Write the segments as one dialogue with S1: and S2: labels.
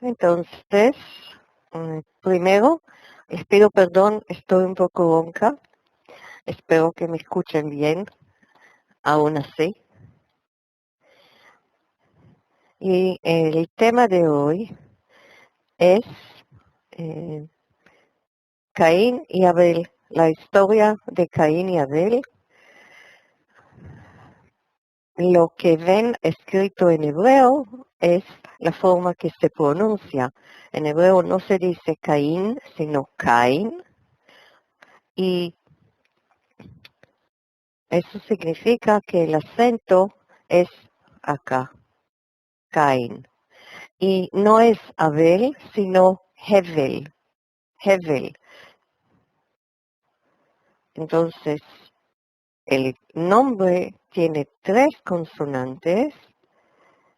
S1: Entonces, primero, les pido perdón, estoy un poco ronca. Espero que me escuchen bien, aún así. Y el tema de hoy es Caín y Abel, la historia de Caín y Abel. Lo que ven escrito en hebreo es la forma que se pronuncia. En hebreo no se dice Caín, sino Caín. Y eso significa que el acento es acá, Caín. Y no es Abel, sino Hevel. Hevel. Entonces, el nombre tiene 3 consonantes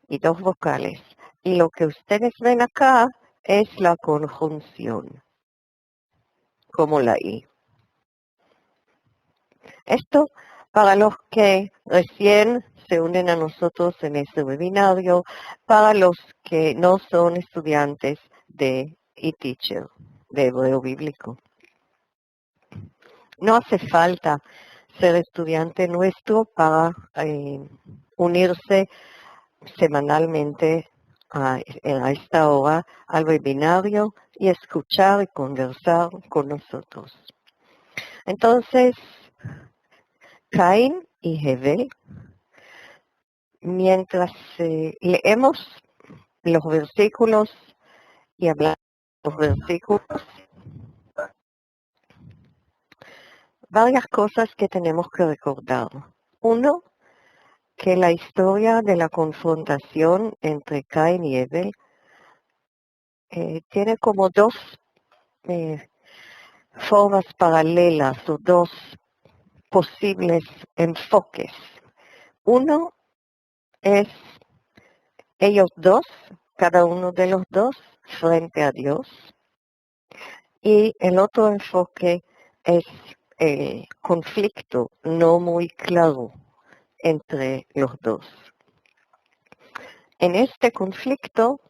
S1: y 2 vocales. Y lo que ustedes ven acá es la conjunción, como la I. Esto para los que recién se unen a nosotros en este webinario, para los que no son estudiantes de eTeacher, de hebreo bíblico. No hace falta ser estudiante nuestro para unirse semanalmente a esta hora al webinario y escuchar y conversar con nosotros. Entonces, Caín y Hevel, mientras leemos los versículos y hablamos de los versículos, varias cosas que tenemos que recordar. Uno, que la historia de la confrontación entre Caín y Abel tiene como 2 formas paralelas o 2 posibles enfoques. Uno es ellos 2, cada uno de los 2, frente a Dios. Y el otro enfoque es el conflicto no muy claro entre los 2. En este conflicto,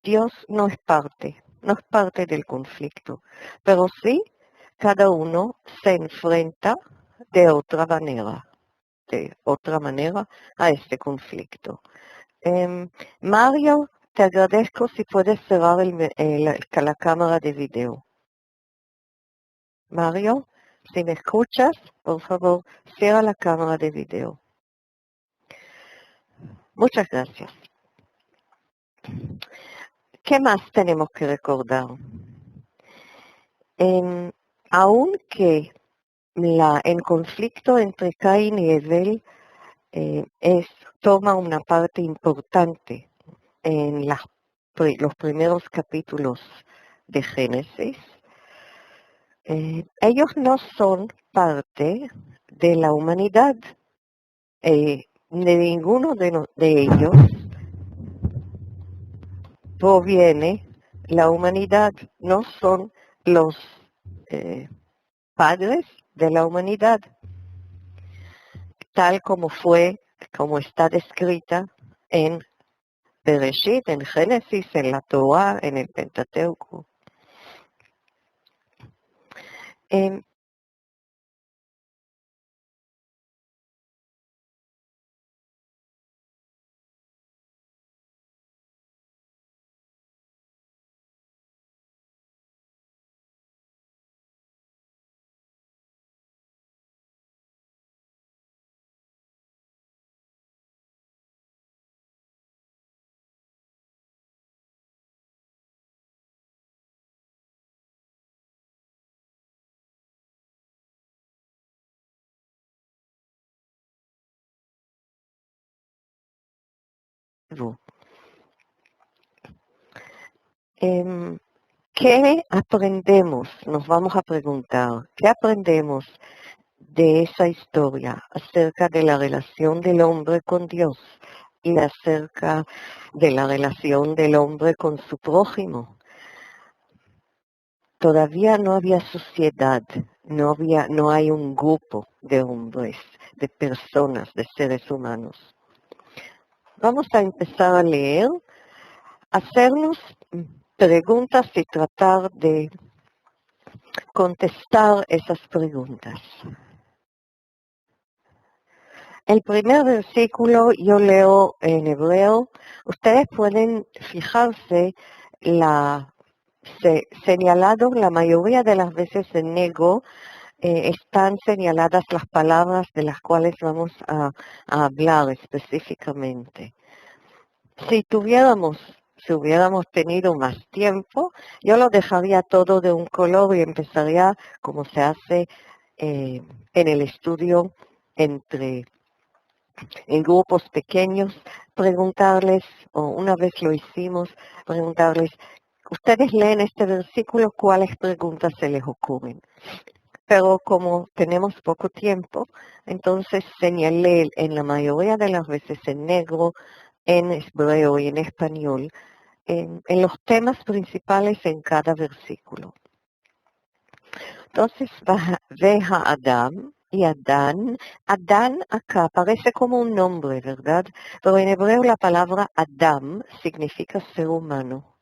S1: Dios no es parte del conflicto, pero sí cada uno se enfrenta de otra manera a este conflicto. Mario, te agradezco si puedes cerrar la cámara de video. Mario, si me escuchas, por favor, cierra la cámara de video. Muchas gracias. ¿Qué más tenemos que recordar? Aunque el conflicto entre Caín y Abel toma una parte importante en los primeros capítulos de Génesis, ellos no son parte de la humanidad. De ninguno de ellos proviene la humanidad, no son los padres de la humanidad, tal como está descrita en Bereshit, en Génesis, en la Torah, en el Pentateuco. ¿Qué aprendemos? Nos vamos a preguntar, ¿qué aprendemos de esa historia acerca de la relación del hombre con Dios y acerca de la relación del hombre con su prójimo? Todavía no había sociedad, no hay un grupo de hombres, de personas, de seres humanos. Vamos a empezar a leer, hacernos preguntas y tratar de contestar esas preguntas. El primer versículo yo leo en hebreo. Ustedes pueden fijarse señalado la mayoría de las veces en negro. Están señaladas las palabras de las cuales vamos a hablar específicamente. Si hubiéramos tenido más tiempo, yo lo dejaría todo de un color y empezaría, como se hace en el estudio en grupos pequeños, preguntarles, o una vez lo hicimos, preguntarles, ustedes leen este versículo, ¿cuáles preguntas se les ocurren? Pero como tenemos poco tiempo, entonces señalé en la mayoría de las veces en negro, en hebreo y en español, en los temas principales en cada versículo. Entonces, Veja Adam y Adán. Adán acá parece como un nombre, ¿verdad? Pero en hebreo la palabra Adam significa ser humano.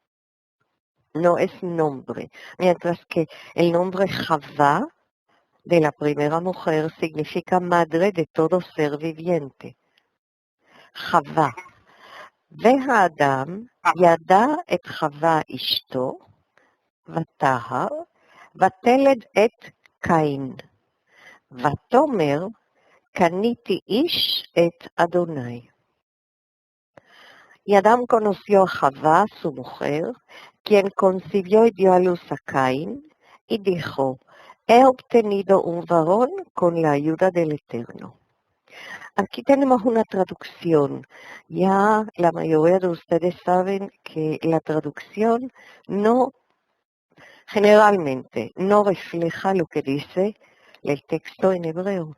S1: No es nombre. Mientras que el nombre Javá de la primera mujer significa madre de todo ser viviente. Javá. והאדם ידע את חווה אשתו, וטהר, ותלד את קין. ותאמר, קניתי איש את אדוני. Y Adán conoció a Javá, su mujer, quien concibió y dio a luz a Caín, y dijo, he obtenido un varón con la ayuda del Eterno. Aquí tenemos una traducción. Ya la mayoría de ustedes saben que la traducción generalmente no refleja lo que dice el texto en hebreo.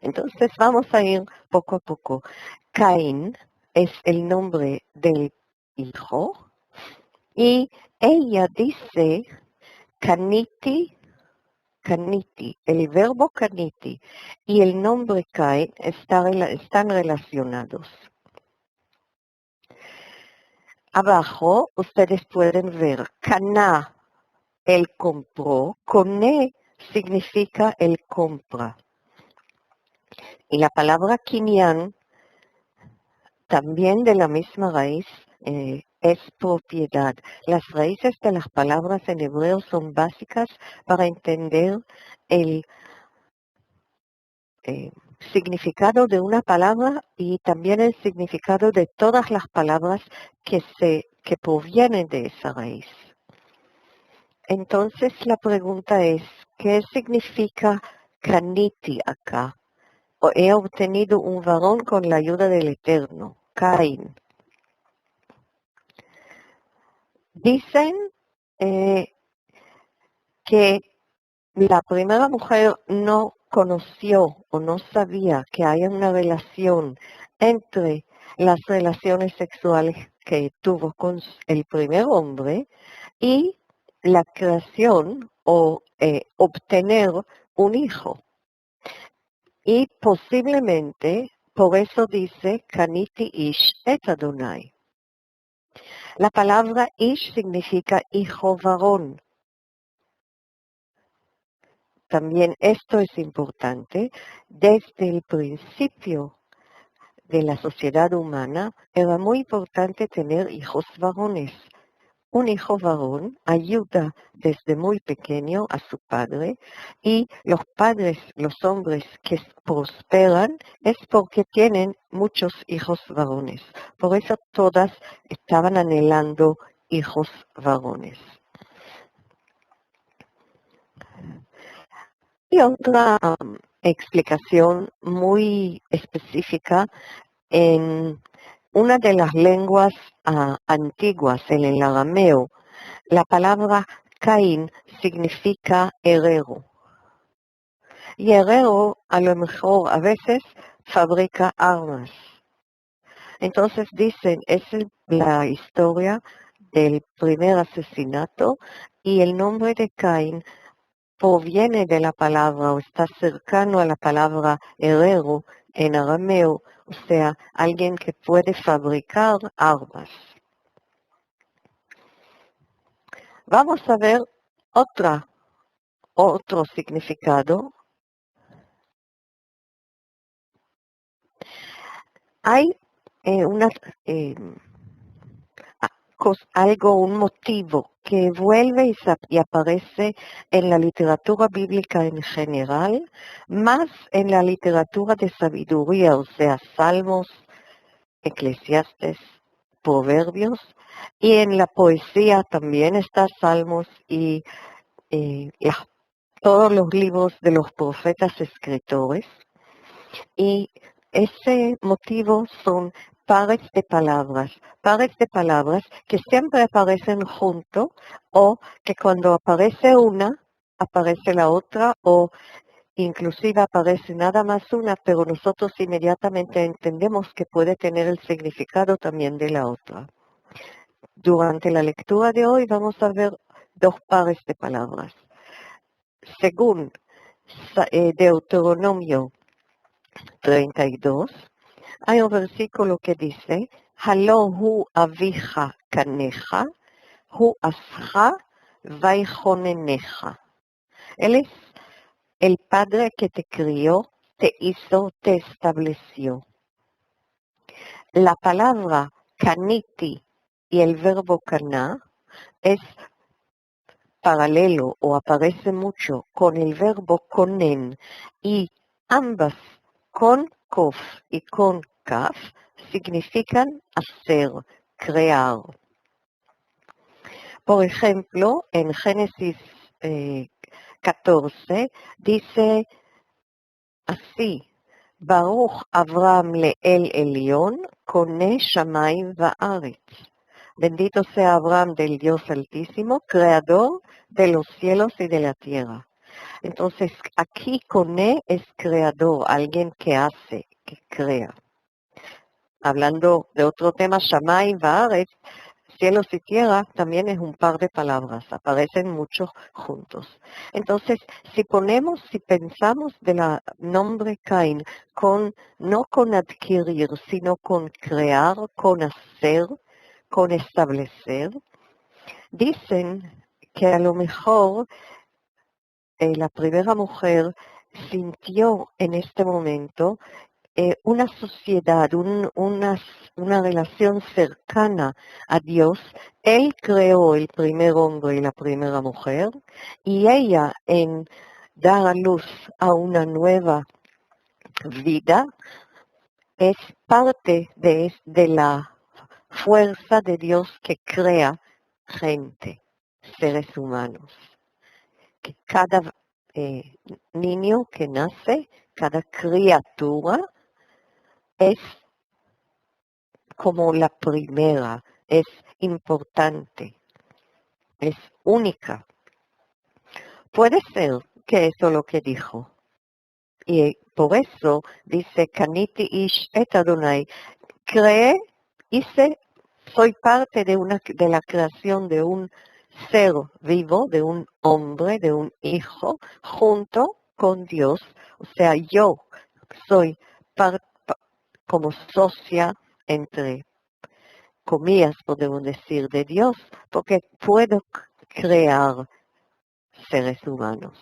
S1: Entonces vamos a ir poco a poco. Caín es el nombre del hijo y ella dice Caniti, el verbo caniti y el nombre Caín están relacionados. Abajo ustedes pueden ver Caná, él compró, Coné significa él compra. Y la palabra Kinyan, también de la misma raíz, es propiedad. Las raíces de las palabras en hebreo son básicas para entender el significado de una palabra y también el significado de todas las palabras que provienen de esa raíz. Entonces la pregunta es, ¿qué significa Caniti acá? He obtenido un varón con la ayuda del Eterno, Caín. Dicen que la primera mujer no conoció o no sabía que hay una relación entre las relaciones sexuales que tuvo con el primer hombre y la creación o obtener un hijo. Y posiblemente, por eso dice, Kaniti Ish et Adonai. La palabra Ish significa hijo varón. También esto es importante. Desde el principio de la sociedad humana era muy importante tener hijos varones. Un hijo varón ayuda desde muy pequeño a su padre y los padres, los hombres que prosperan es porque tienen muchos hijos varones. Por eso todas estaban anhelando hijos varones. Y otra explicación muy específica en una de las lenguas antiguas, en el arameo, la palabra Caín significa herrero. Y herrero a lo mejor a veces fabrica armas. Entonces dicen, es la historia del primer asesinato y el nombre de Caín proviene de la palabra o está cercano a la palabra herrero en arameo, o sea, alguien que puede fabricar armas. Vamos a ver otro significado. Hay un motivo que vuelve y aparece en la literatura bíblica en general, más en la literatura de sabiduría, o sea, Salmos, Eclesiastes, Proverbios, y en la poesía también está Salmos y todos los libros de los profetas escritores. Y ese motivo son pares de palabras que siempre aparecen juntos o que cuando aparece una, aparece la otra o inclusive aparece nada más una, pero nosotros inmediatamente entendemos que puede tener el significado también de la otra. Durante la lectura de hoy vamos a ver dos pares de palabras. Según Deuteronomio 32, hay un versículo que dice, Halo hu avicha kanecha, hu ascha vaichonenecha. Él es el padre que te crió, te hizo, te estableció. La palabra kaniti y el verbo kaná es paralelo o aparece mucho con el verbo konen y ambas con kof y con kaf significan hacer, crear. Por ejemplo, en Génesis 14 dice así, Baruch Avraham le'el Elión, kone shamayim va'aretz. Bendito sea Abraham del Dios Altísimo, creador de los cielos y de la tierra. Entonces, aquí Kone es creador, alguien que hace, que crea. Hablando de otro tema, Shamayim va'aretz, cielos y tierra, también es un par de palabras, aparecen muchos juntos. Entonces, si pensamos del nombre Caín, no con adquirir, sino con crear, con hacer, con establecer, dicen que a lo mejor la primera mujer sintió en este momento una sociedad, una relación cercana a Dios. Él creó el primer hombre y la primera mujer, y ella en dar a luz a una nueva vida es parte de la fuerza de Dios que crea gente, seres humanos. Que cada niño que nace, cada criatura es como la primera, es importante, es única. Puede ser que eso es lo que dijo. Y por eso dice, Kaniti ish et Adonai, soy parte de la creación de un ser vivo, de un hombre, de un hijo, junto con Dios. O sea, yo soy como socia entre comillas podemos decir de Dios, porque puedo crear seres humanos.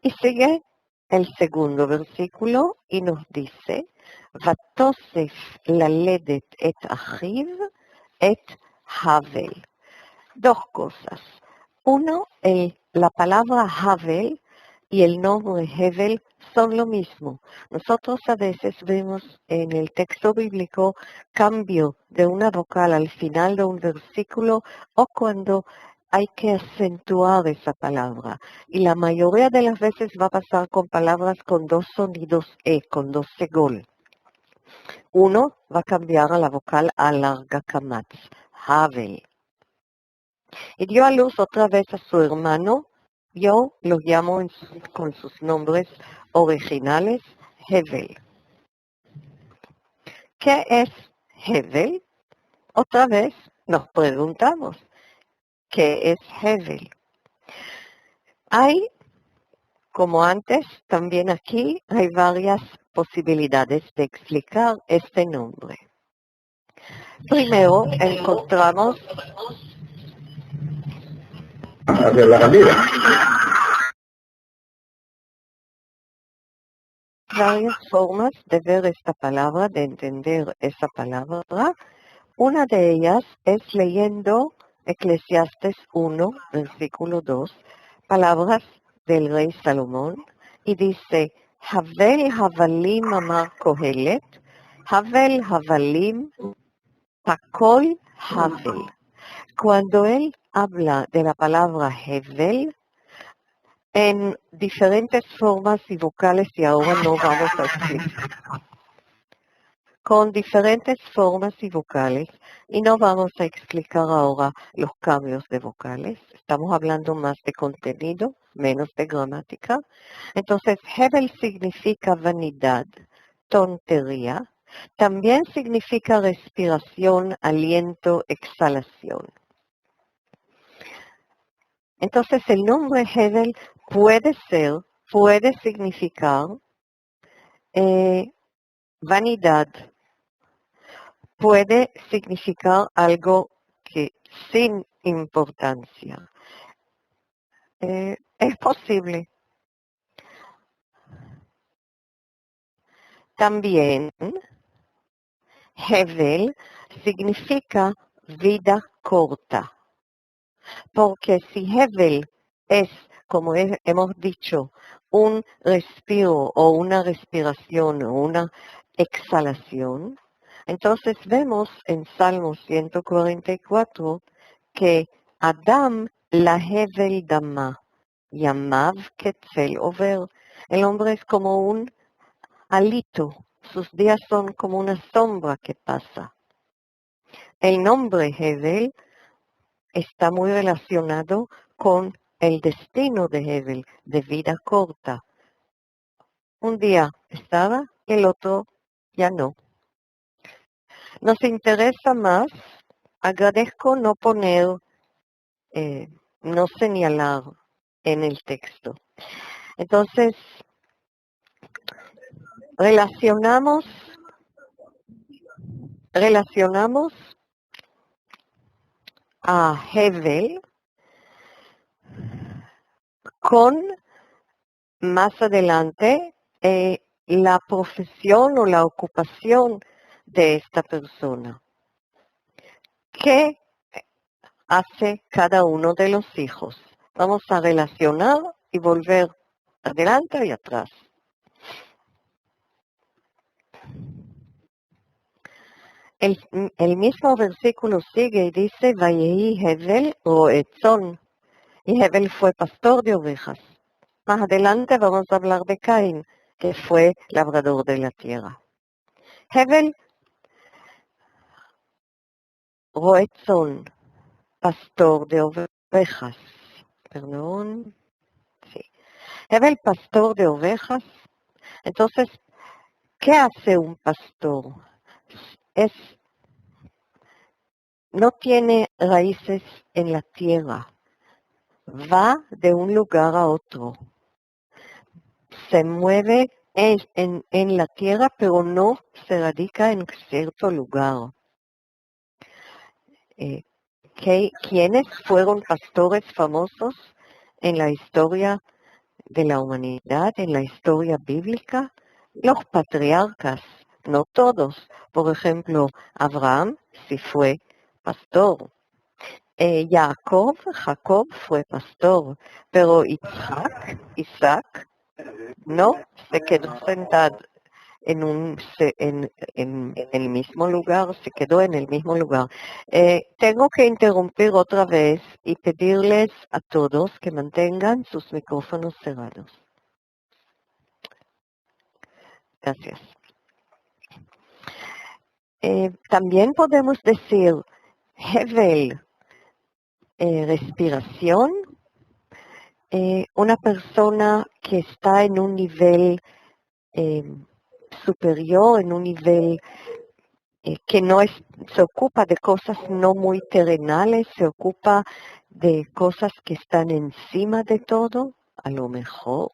S1: Y sigue el segundo versículo y nos dice, Vatosef laledet et achiv et havel. Dos cosas. Uno, la palabra havel y el nombre Hevel son lo mismo. Nosotros a veces vemos en el texto bíblico cambio de una vocal al final de un versículo o cuando hay que acentuar esa palabra. Y la mayoría de las veces va a pasar con palabras con dos sonidos con dos segol. Uno va a cambiar a la vocal a larga kamatz, Havel. Y dio a luz otra vez a su hermano. Yo lo llamo con sus nombres originales, Hevel. ¿Qué es Hevel? Otra vez nos preguntamos, ¿qué es Hevel? Hay, como antes, también aquí hay varias posibilidades de explicar este nombre. Primero encontramos
S2: hacia la salida.
S1: Varias formas de ver esta palabra, de entender esa palabra. Una de ellas es leyendo Eclesiastes 1, versículo 2, palabras del rey Salomón, y dice, Havel Havalim amar Kohelet, Havel Havalim Hakol Havel. Cuando él habla de la palabra Hevel, en diferentes formas y vocales, y ahora no vamos a explicar, con diferentes formas y vocales, y no vamos a explicar ahora los cambios de vocales. Estamos hablando más de contenido, menos de gramática. Entonces, Hevel significa vanidad, tontería. También significa respiración, aliento, exhalación. Entonces, el nombre Hevel puede significar vanidad, puede significar algo que sin importancia. Es posible. También, Hevel significa vida corta, porque si Hevel es, como hemos dicho, un respiro o una respiración o una exhalación, entonces vemos en Salmo 144 que Adam la Hevel dama, Yamav ketzel over. El hombre es como un alito, sus días son como una sombra que pasa. El nombre Hevel está muy relacionado con el destino de Hevel, de vida corta. Un día estaba, el otro ya no. Nos interesa más, agradezco no poner, no señalar en el texto. Entonces, relacionamos a Hevel con, más adelante, la profesión o la ocupación de esta persona. ¿Qué hace cada uno de los hijos? Vamos a relacionar y volver adelante y atrás. El mismo versículo sigue y dice, Vayehi Hevel roetzon, y Hevel fue pastor de ovejas. Más adelante vamos a hablar de Caín, que fue labrador de la tierra. Hevel roetzon, pastor de ovejas. Perdón. Sí. Hevel, pastor de ovejas. Entonces, ¿qué hace un pastor? No tiene raíces en la tierra. Va de un lugar a otro. Se mueve en la tierra, pero no se radica en cierto lugar. ¿Quiénes fueron pastores famosos en la historia de la humanidad, en la historia bíblica? Los patriarcas, no todos. Por ejemplo, Abraham sí fue pastor. Jacob fue pastor, pero Isaac, no, se quedó sentado en el mismo lugar, se quedó en el mismo lugar. Tengo que interrumpir otra vez y pedirles a todos que mantengan sus micrófonos cerrados. Gracias. También podemos decir Hevel, respiración, una persona que está en un nivel superior, en un nivel que no se ocupa de cosas no muy terrenales, se ocupa de cosas que están encima de todo, a lo mejor.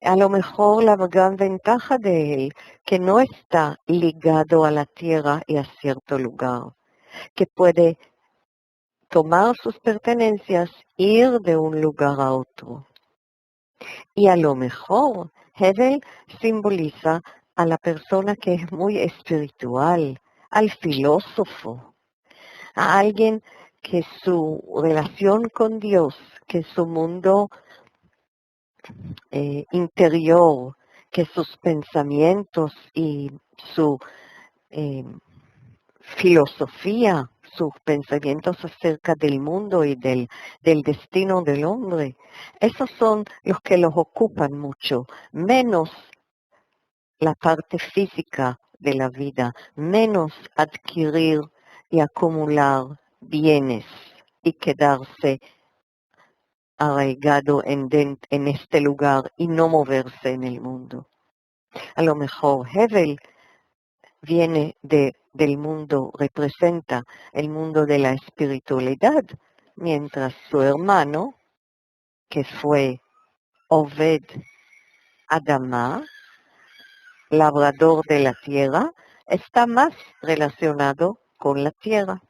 S1: A lo mejor la gran ventaja de él, que no está ligado a la tierra y a cierto lugar, que puede tomar sus pertenencias, ir de un lugar a otro. Y a lo mejor Hevel simboliza a la persona que es muy espiritual, al filósofo, a alguien que su relación con Dios, que su mundo interior, que sus pensamientos y su filosofía, sus pensamientos acerca del mundo y del destino del hombre, esos son los que los ocupan mucho, menos la parte física de la vida, menos adquirir y acumular bienes y quedarse arraigado en este lugar y no moverse en el mundo. A lo mejor Hevel viene del mundo, representa el mundo de la espiritualidad, mientras su hermano, que fue Oved Adama, labrador de la tierra, está más relacionado con la tierra.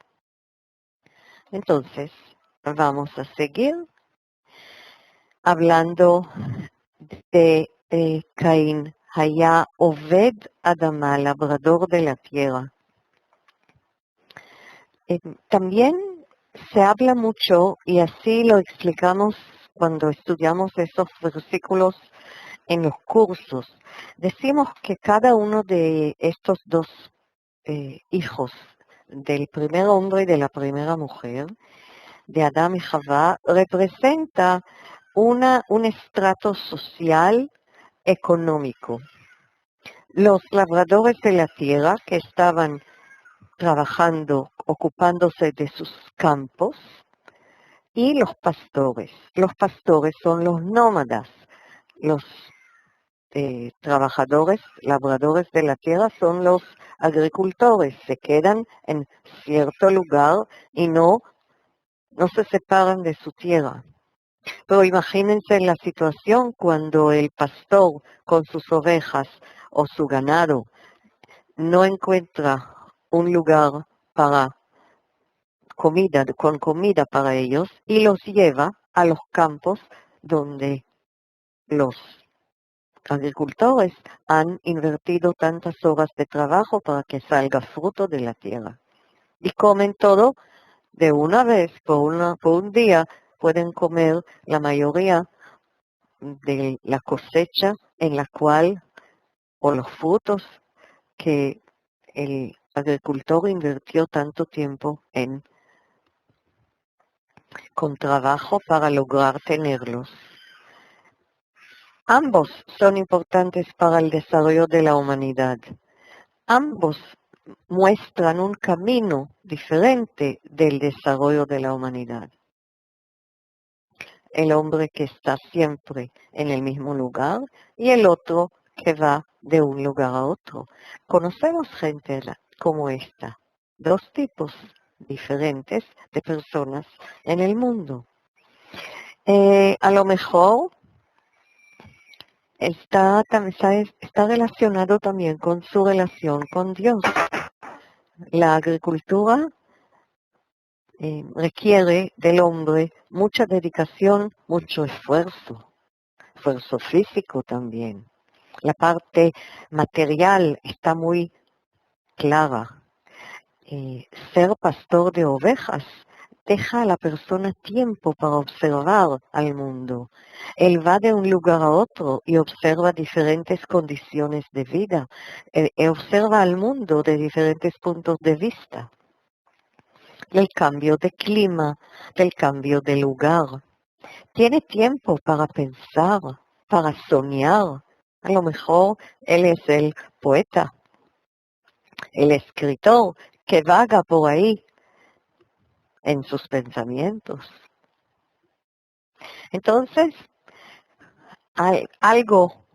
S1: Entonces, vamos a seguir hablando de Caín. Haya Oved Adama, labrador de la tierra. También se habla mucho, y así lo explicamos cuando estudiamos esos versículos en los cursos. Decimos que cada uno de estos dos hijos, del primer hombre y de la primera mujer, de Adán y Javá, representa un estrato social económico. Los labradores de la tierra que estaban trabajando, ocupándose de sus campos, y los pastores. Los pastores son los nómadas. Los trabajadores, labradores de la tierra son los agricultores. Se quedan en cierto lugar y no se separan de su tierra. Pero imagínense la situación cuando el pastor con sus ovejas o su ganado no encuentra un lugar para con comida para ellos y los lleva a los campos donde los agricultores han invertido tantas horas de trabajo para que salga fruto de la tierra. Y comen todo de una vez, por un día, pueden comer la mayoría de la cosecha en la cual, o los frutos que el agricultor invirtió tanto tiempo con trabajo para lograr tenerlos. Ambos son importantes para el desarrollo de la humanidad. Ambos muestran un camino diferente del desarrollo de la humanidad. El hombre que está siempre en el mismo lugar y el otro que va de un lugar a otro. Conocemos gente como esta, dos tipos diferentes de personas en el mundo. A lo mejor está relacionado también con su relación con Dios. La agricultura requiere del hombre mucha dedicación, mucho esfuerzo físico también. La parte material está muy clara. Ser pastor de ovejas deja a la persona tiempo para observar al mundo. Él va de un lugar a otro y observa diferentes condiciones de vida. Observa al mundo de diferentes puntos de vista. Del cambio de clima, del cambio de lugar. Tiene tiempo para pensar, para soñar. A lo mejor él es el poeta, el escritor que vaga por ahí en sus pensamientos. Entonces, algo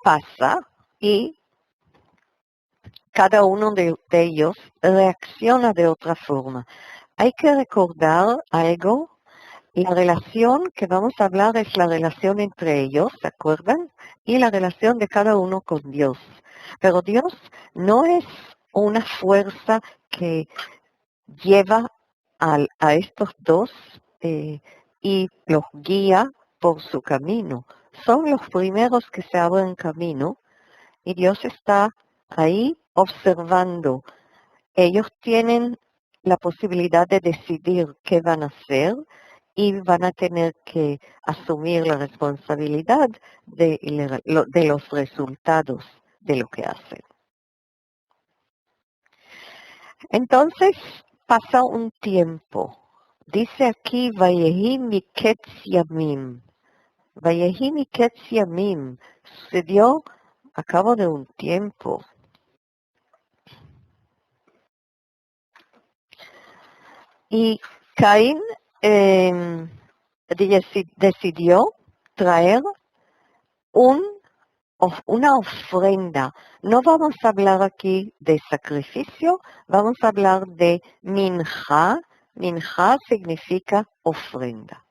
S1: pasa y cada uno de ellos reacciona de otra forma. Hay que recordar algo. La relación que vamos a hablar es la relación entre ellos, ¿se acuerdan? Y la relación de cada uno con Dios. Pero Dios no es una fuerza que lleva a estos dos y los guía por su camino. Son los primeros que se abren camino y Dios está ahí observando. Ellos tienen la posibilidad de decidir qué van a hacer y van a tener que asumir la responsabilidad de los resultados de lo que hacen. Entonces pasa un tiempo. Dice aquí, Vayehi miketz yamim. Vayehi miketz yamim. Sucedió a cabo de un tiempo. Y Caín decidió traer una ofrenda. No vamos a hablar aquí de sacrificio, vamos a hablar de minja. Minja significa ofrenda.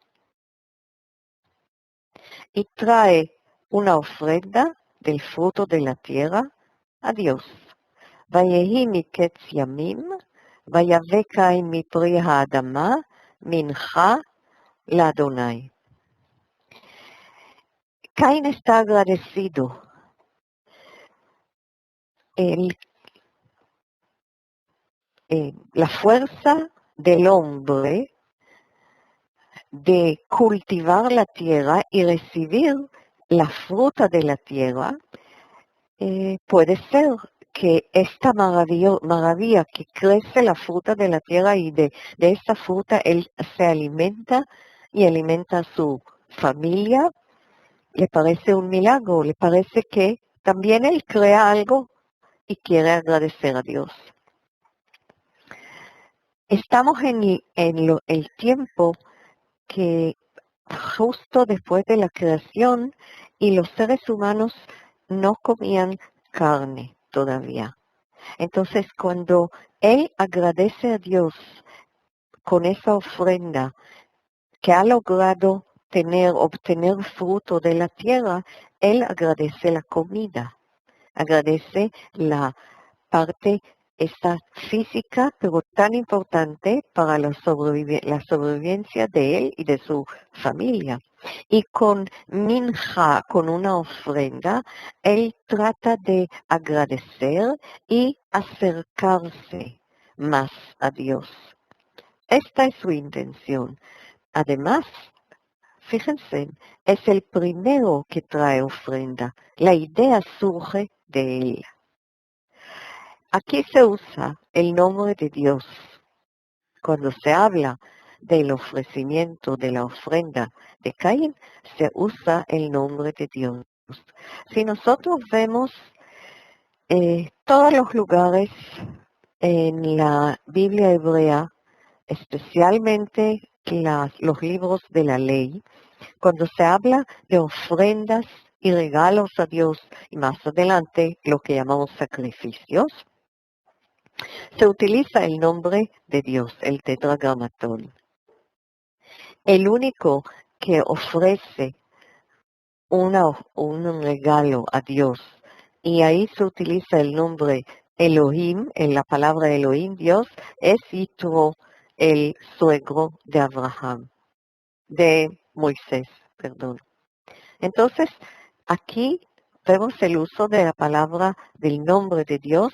S1: Y trae una ofrenda del fruto de la tierra a Dios. Vayehi miketz yamim, vayave Caín mipri ha'adama, minja laDonai. Caín está agradecido. La fuerza del hombre de cultivar la tierra y recibir la fruta de la tierra, puede ser que esta maravilla que crece la fruta de la tierra y de esta fruta él se alimenta y alimenta a su familia, le parece un milagro, le parece que también él crea algo y quiere agradecer a Dios. Estamos en el tiempo que justo después de la creación y los seres humanos no comían carne todavía. Entonces, cuando él agradece a Dios con esa ofrenda que ha logrado obtener fruto de la tierra, él agradece la comida, agradece la parte esta física, pero tan importante para la sobrevivencia de él y de su familia. Y con minja, con una ofrenda, él trata de agradecer y acercarse más a Dios. Esta es su intención. Además, fíjense, es el primero que trae ofrenda. La idea surge de él. Aquí se usa el nombre de Dios. Cuando se habla del ofrecimiento de la ofrenda de Caín, se usa el nombre de Dios. Si nosotros vemos todos los lugares en la Biblia hebrea, especialmente los libros de la ley, cuando se habla de ofrendas y regalos a Dios, y más adelante lo que llamamos sacrificios, se utiliza el nombre de Dios, el tetragramatón. El único que ofrece un regalo a Dios, y ahí se utiliza el nombre Elohim, en la palabra Elohim, Dios, es Yitro, el suegro de Abraham, de Moisés, perdón. Entonces, aquí vemos el uso de la palabra del nombre de Dios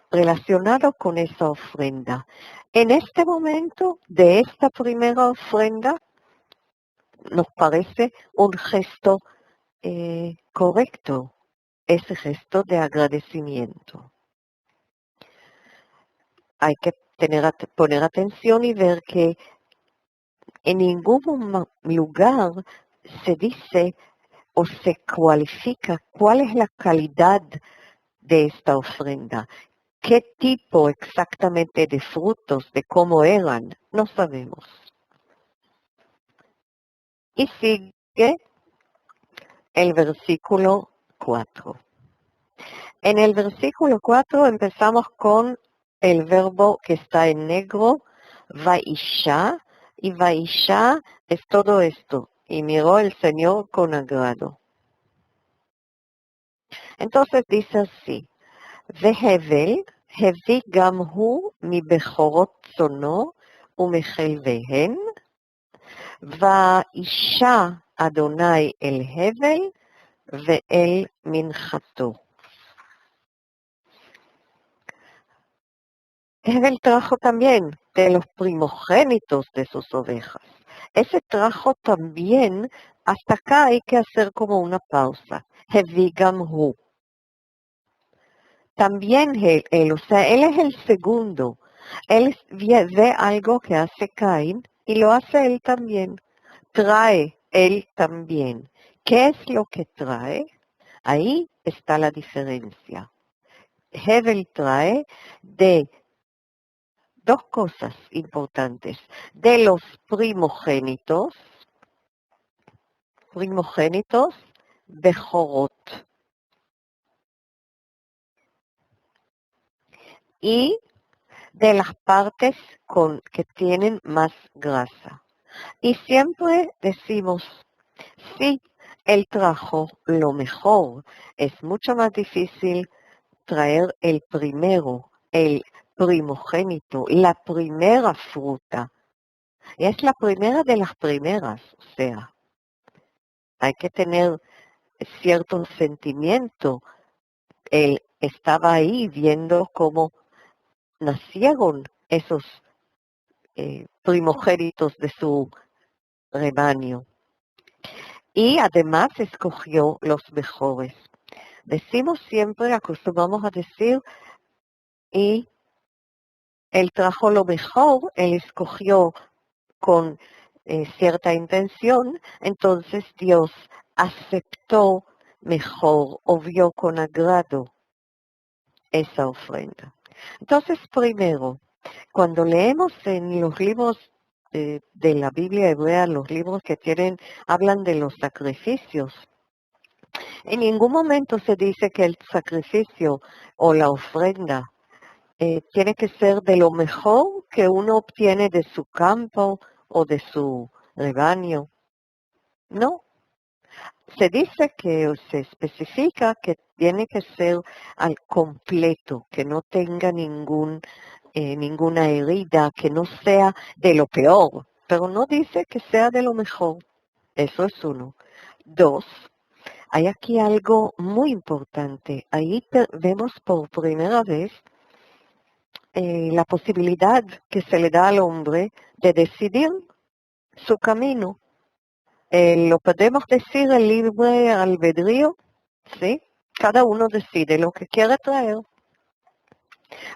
S1: relacionado con esa ofrenda. En este momento de esta primera ofrenda, nos parece un gesto correcto, ese gesto de agradecimiento. Hay que poner atención y ver que en ningún lugar se dice o se cualifica cuál es la calidad de esta ofrenda. ¿Qué tipo exactamente de frutos, de cómo eran? No sabemos. Y sigue el versículo 4. En el versículo 4 empezamos con el verbo que está en negro, vaisha, y vaisha es todo esto, y miró el Señor con agrado. Entonces dice así, Vehevel, hevi gam hu מבכורות צונו ומחלביהן, ואישה אדוני אל הבל ואל מנחתו. Hevel trajo también de los primogénitos de sus ovejas. Ese trajo también, hasta acá hay que hacer como una pausa. Hevi gam hu. También él, o sea, él es el segundo. Él ve algo que hace Caín y lo hace él también. Trae él también. ¿Qué es lo que trae? Ahí está la diferencia. Hevel trae de dos cosas importantes. De los primogénitos, Bejorot. Y de las partes que tienen más grasa. Y siempre decimos, sí, él trajo lo mejor. Es mucho más difícil traer el primero, el primogénito, la primera fruta. Es la primera de las primeras, o sea, hay que tener cierto sentimiento. Él estaba ahí viendo cómo nacieron esos primogénitos de su rebaño. Y además escogió los mejores. Decimos siempre, acostumbramos a decir, y él trajo lo mejor, él escogió con cierta intención, entonces Dios aceptó mejor o vio con agrado esa ofrenda. Entonces, primero, cuando leemos en los libros de la Biblia hebrea, los libros que hablan de los sacrificios, en ningún momento se dice que el sacrificio o la ofrenda tiene que ser de lo mejor que uno obtiene de su campo o de su rebaño. No. Se dice que, o se especifica que tiene que ser al completo, que no tenga ninguna herida, que no sea de lo peor, pero no dice que sea de lo mejor. Eso es uno. Dos, hay aquí algo muy importante. Ahí vemos por primera vez la posibilidad que se le da al hombre de decidir su camino. Lo podemos decir el libre albedrío, ¿sí? Cada uno decide lo que quiere traer.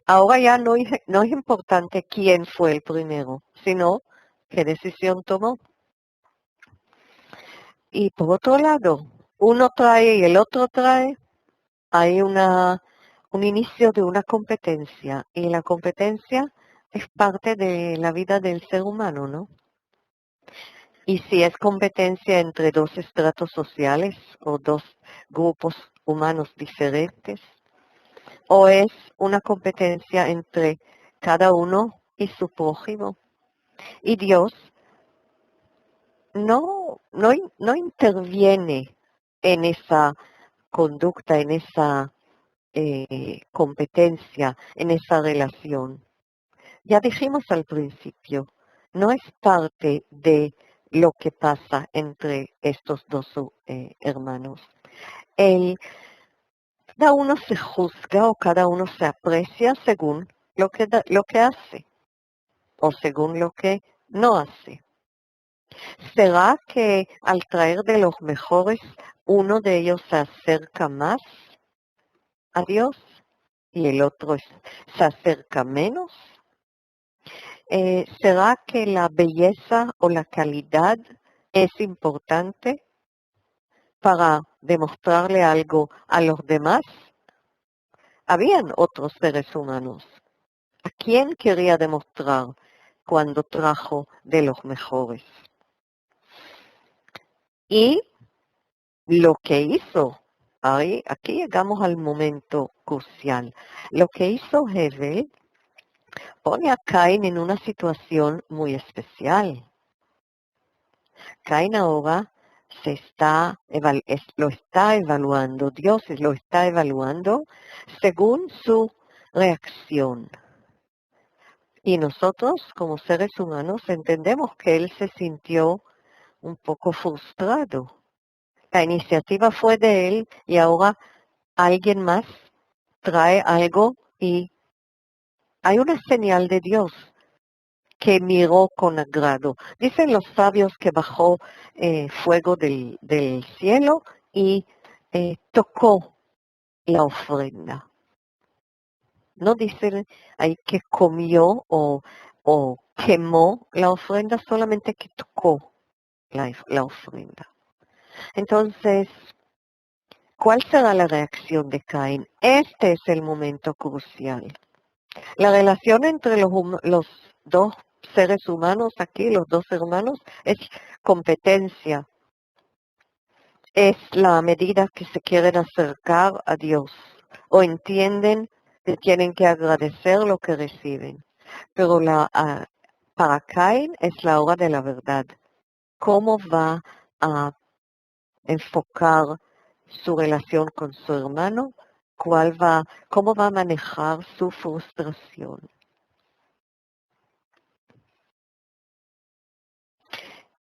S1: Ahora ya no es importante quién fue el primero, sino qué decisión tomó. Y por otro lado, uno trae y el otro trae, hay un inicio de una competencia, y la competencia es parte de la vida del ser humano, ¿no? Y si es competencia entre dos estratos sociales o dos grupos humanos diferentes, o es una competencia entre cada uno y su prójimo. Y Dios no interviene en esa conducta, en esa competencia, en esa relación. Ya dijimos al principio, no es parte de lo que pasa entre estos dos hermanos. Cada uno se juzga o cada uno se aprecia según lo que hace o según lo que no hace. ¿Será que al traer de los mejores uno de ellos se acerca más a Dios y el otro se acerca menos? ¿Será que la belleza o la calidad es importante para demostrarle algo a los demás? Habían otros seres humanos. ¿A quién quería demostrar cuando trajo de los mejores? Y lo que hizo, aquí llegamos al momento crucial, lo que hizo Hevel pone a Caín en una situación muy especial. Caín ahora lo está evaluando, Dios lo está evaluando según su reacción. Y nosotros, como seres humanos, entendemos que él se sintió un poco frustrado. La iniciativa fue de él y ahora alguien más trae algo y hay una señal de Dios que miró con agrado. Dicen los sabios que bajó fuego del cielo y tocó la ofrenda. No dicen ahí que comió o quemó la ofrenda, solamente que tocó la ofrenda. Entonces, ¿cuál será la reacción de Caín? Este es el momento crucial. La relación entre los dos seres humanos aquí, los dos hermanos, es competencia. Es la medida que se quieren acercar a Dios o entienden que tienen que agradecer lo que reciben. Pero para Caín es la hora de la verdad. ¿Cómo va a enfocar su relación con su hermano? ¿Cómo va a manejar su frustración?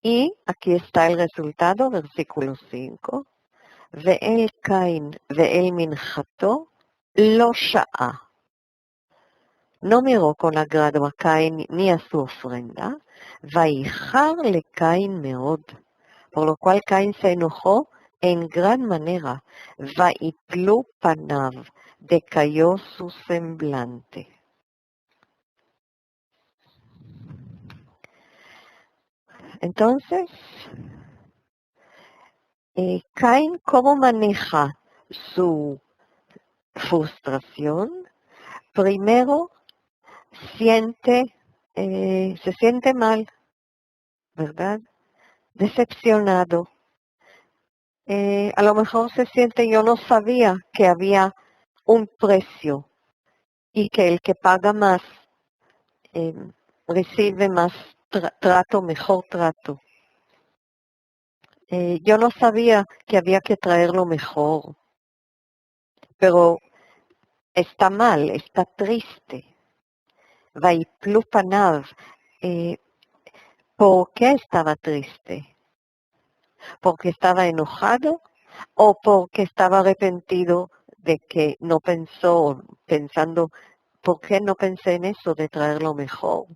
S1: Y aquí está el resultado, versículo 5. ואל קין ואל מנחתו לא שעה. No miró con agrado a Caín ni a su ofrenda, ואיחר לקין מאוד, por lo cual Caín se enojó en gran manera, ויפלו פניו, decayó su semblante. Entonces, Caín, ¿cómo maneja su frustración? Primero, se siente mal, ¿verdad? Decepcionado. A lo mejor se siente, yo no sabía que había un precio y que el que paga más recibe más trato, mejor trato. Yo no sabía que había que traer lo mejor, pero está mal, está triste. ויפלו פניו. ¿Por qué estaba triste? ¿Porque estaba enojado o porque estaba arrepentido de que no pensando, ¿por qué no pensé en eso de traer lo mejor?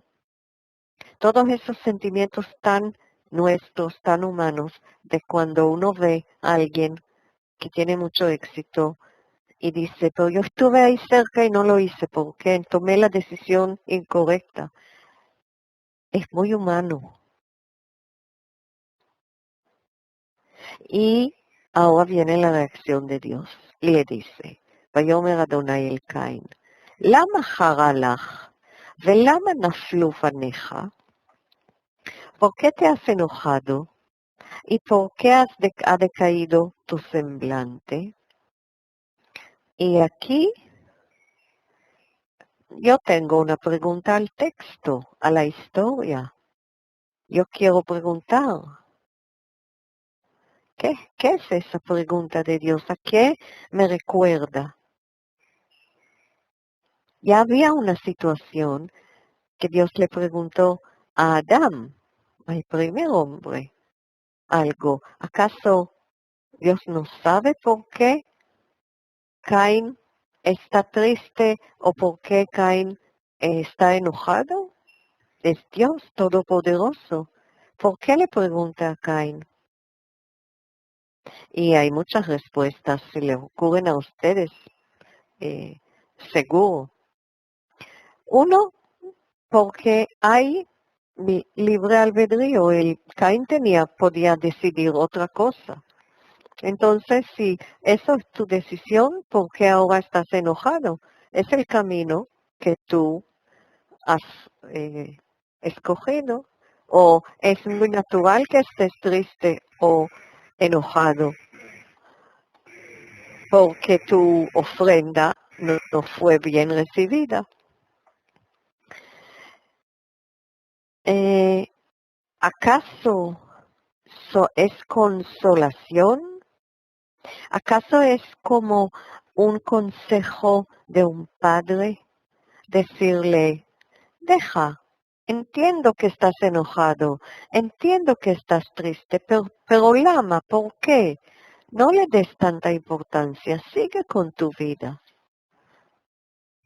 S1: Todos esos sentimientos tan nuestros, tan humanos, de cuando uno ve a alguien que tiene mucho éxito y dice, pero yo estuve ahí cerca y no lo hice, ¿por qué? Tomé la decisión incorrecta. Es muy humano. Y ahora viene la reacción de Dios y le dice, ויאמר אדוני אל קין, למה חרה לך ולמה נפלו פניך? ¿Por qué te has enojado y por qué ha decaído tu semblante? Y aquí yo tengo una pregunta al texto, a la historia. Yo quiero preguntar, ¿qué es esa pregunta de Dios? ¿A qué me recuerda? Ya había una situación que Dios le preguntó a Adán, al primer hombre, algo. ¿Acaso Dios no sabe por qué Caín está triste o por qué Caín está enojado? Es Dios Todopoderoso. ¿Por qué le pregunta a Caín? Y hay muchas respuestas, se le ocurren a ustedes, seguro. Uno, porque hay libre albedrío. Caín podía decidir otra cosa. Entonces, si eso es tu decisión, ¿por qué ahora estás enojado? Es el camino que tú has escogido. O es muy natural que estés triste o enojado porque tu ofrenda no fue bien recibida. ¿Acaso es consolación? ¿Acaso es como un consejo de un padre decirle, deja. Entiendo que estás enojado, entiendo que estás triste, pero Lama, ¿por qué? No le des tanta importancia, sigue con tu vida.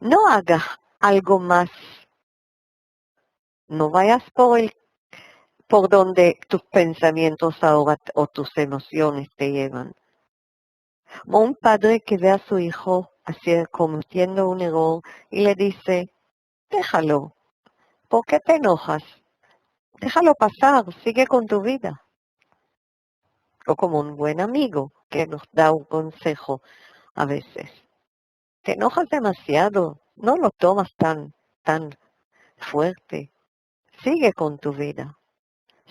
S1: No hagas algo más. No vayas por donde tus pensamientos ahora o tus emociones te llevan. O un padre que ve a su hijo cometiendo un error y le dice, déjalo, ¿por qué te enojas? Déjalo pasar, sigue con tu vida. O como un buen amigo que nos da un consejo a veces. Te enojas demasiado, no lo tomas tan fuerte. Sigue con tu vida,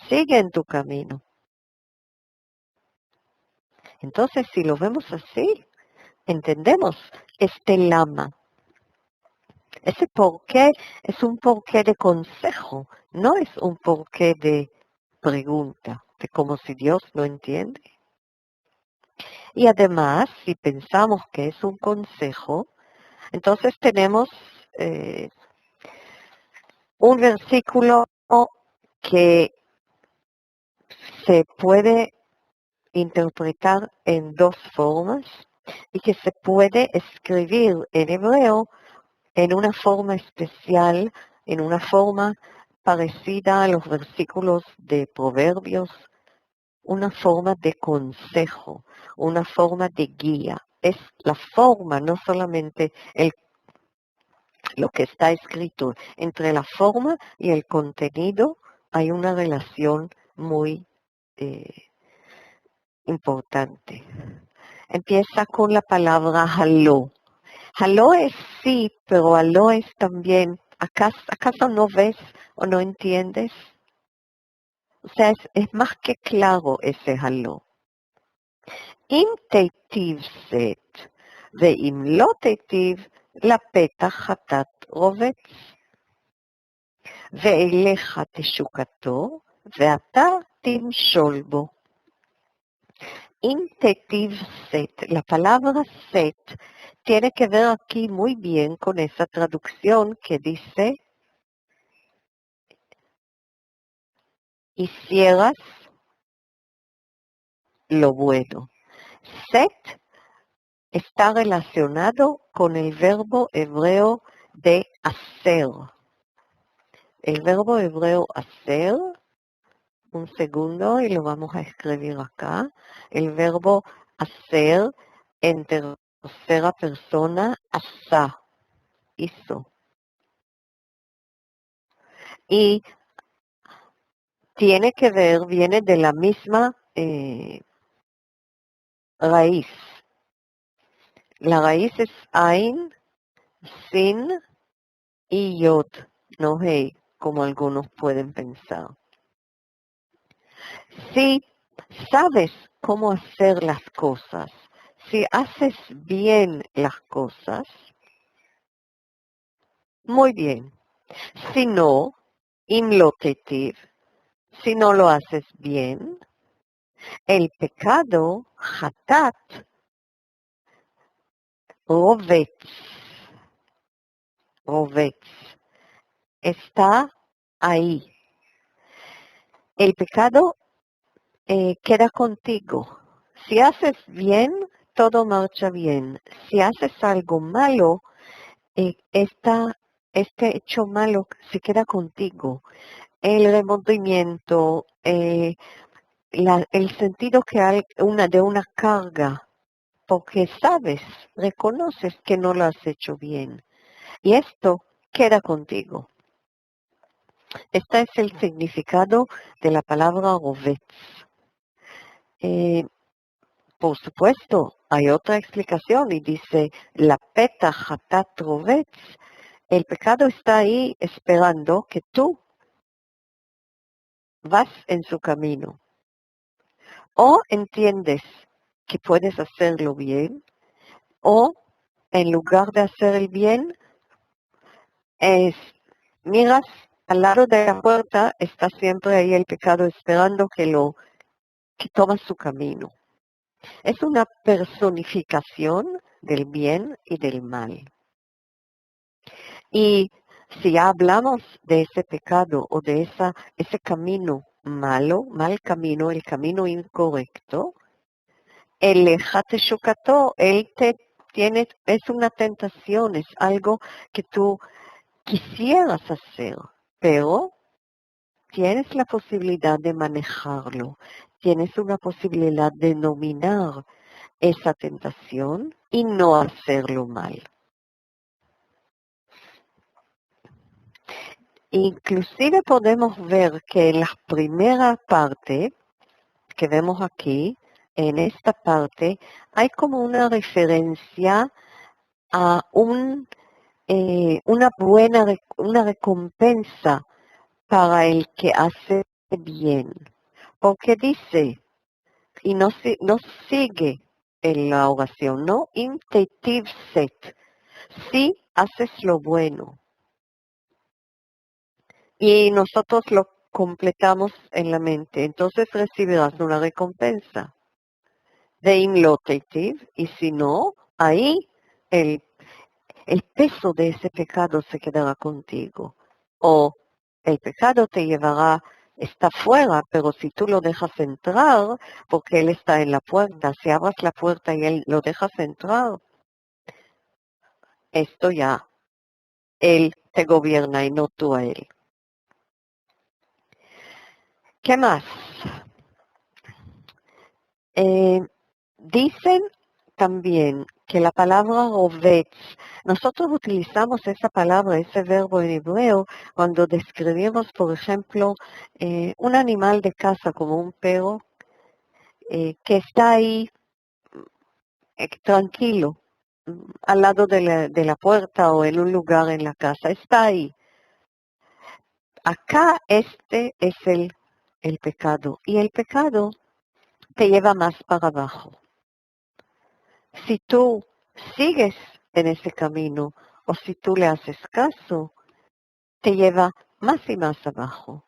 S1: sigue en tu camino. Entonces, si lo vemos así, entendemos este lama. Ese porqué es un porqué de consejo, no es un porqué de pregunta, de como si Dios no entiende. Y además, si pensamos que es un consejo, entonces tenemos un versículo que se puede interpretar en dos formas y que se puede escribir en hebreo en una forma especial, en una forma parecida a los versículos de Proverbios, una forma de consejo, una forma de guía. Es la forma, no solamente lo que está escrito. Entre la forma y el contenido hay una relación muy importante. Empieza con la palabra haló. Haló es sí, pero haló es también, ¿acaso no ves o no entiendes? O sea, es más que claro ese haló. Im teitiv set, veim lo teitiv, לפתח חטאת רובץ. ואליך תשוקתו, ואתה תמשול בו. Intetiv set. La palabra set tiene que ver aquí muy bien con esa traducción que dice, hicieras lo bueno. Set está relacionado con el verbo hebreo de hacer. El verbo hebreo hacer, un segundo y lo vamos a escribir acá. El verbo hacer en tercera persona, asa, hizo. Y tiene que ver, viene de la misma raíz. La raíz es Ain, Sin y Yod, no Hei, como algunos pueden pensar. Si sabes cómo hacer las cosas, si haces bien las cosas, muy bien. Si no, imlotetiv, si no lo haces bien, el pecado, hatat, rovetz, está ahí. El pecado queda contigo. Si haces bien, todo marcha bien. Si haces algo malo, este hecho malo se queda contigo. El remordimiento, el sentido de una carga, porque sabes, reconoces que no lo has hecho bien. Y esto queda contigo. Este es el significado de la palabra rovetz. Por supuesto, hay otra explicación y dice, la peta hatat rovetz, el pecado está ahí esperando que tú vas en su camino. O entiendes que puedes hacerlo bien, o en lugar de hacer el bien, miras al lado de la puerta, está siempre ahí el pecado esperando que tomas su camino. Es una personificación del bien y del mal. Y Si ya hablamos de ese pecado o de ese camino malo, mal camino, el camino incorrecto, el lejate shukato, él te tiene, es una tentación, es algo que tú quisieras hacer, pero tienes la posibilidad de manejarlo, tienes una posibilidad de dominar esa tentación y no hacerlo mal. Inclusive podemos ver que en la primera parte que vemos aquí, en esta parte, hay como una referencia a una recompensa para el que hace bien. Porque dice, y no sigue en la oración, ¿no? Intetiv set, si haces lo bueno. Y nosotros lo completamos en la mente, entonces recibirás una recompensa de imlotetiv, y si no, ahí el peso de ese pecado se quedará contigo. O el pecado te llevará, está fuera, pero si tú lo dejas entrar, porque él está en la puerta, si abras la puerta y él lo dejas entrar, esto ya, él te gobierna y no tú a él. ¿Qué más? Dicen también que la palabra rovetz, nosotros utilizamos esa palabra, ese verbo en hebreo, cuando describimos, por ejemplo, un animal de casa como un perro que está ahí tranquilo, al lado de la puerta o en un lugar en la casa, está ahí. Acá este es el pecado, y el pecado te lleva más para abajo. Si tú sigues en ese camino o si tú le haces caso, te lleva más y más abajo.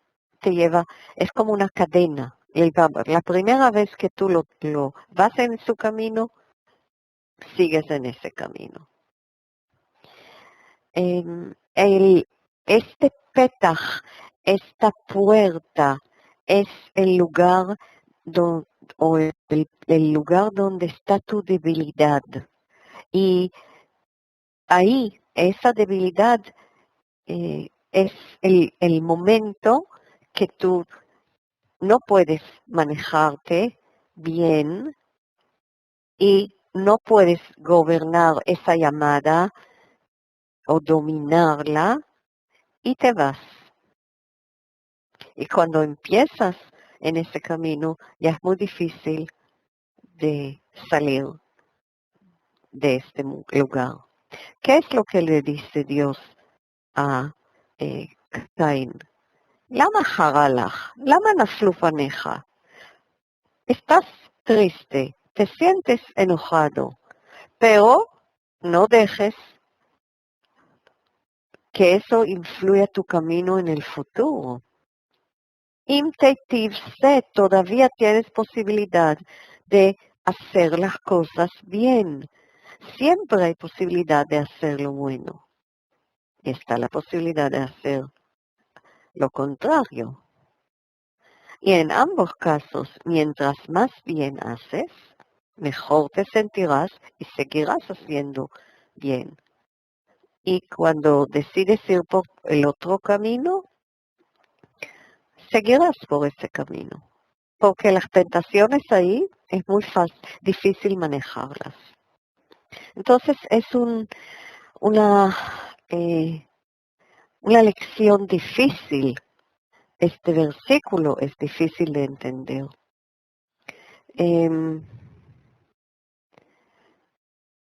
S1: Es como una cadena. La primera vez que tú lo vas en su camino, sigues en ese camino. Este petaj, esta puerta, es el lugar el lugar donde está tu debilidad. Y ahí, esa debilidad es el momento que tú no puedes manejarte bien y no puedes gobernar esa llamada o dominarla y te vas. Y cuando empiezas en ese camino, ya es muy difícil de salir de este lugar. ¿Qué es lo que le dice Dios a Caín? Lama haralach, lama naflu paneja. Estás triste, te sientes enojado, pero no dejes que eso influya tu camino en el futuro. Todavía tienes posibilidad de hacer las cosas bien. Siempre hay posibilidad de hacer lo bueno. Está la posibilidad de hacer lo contrario. Y en ambos casos, mientras más bien haces, mejor te sentirás y seguirás haciendo bien. Y cuando decides ir por el otro camino, seguirás por ese camino. Porque las tentaciones ahí es muy difícil manejarlas. Entonces es una lección difícil. Este versículo es difícil de entender.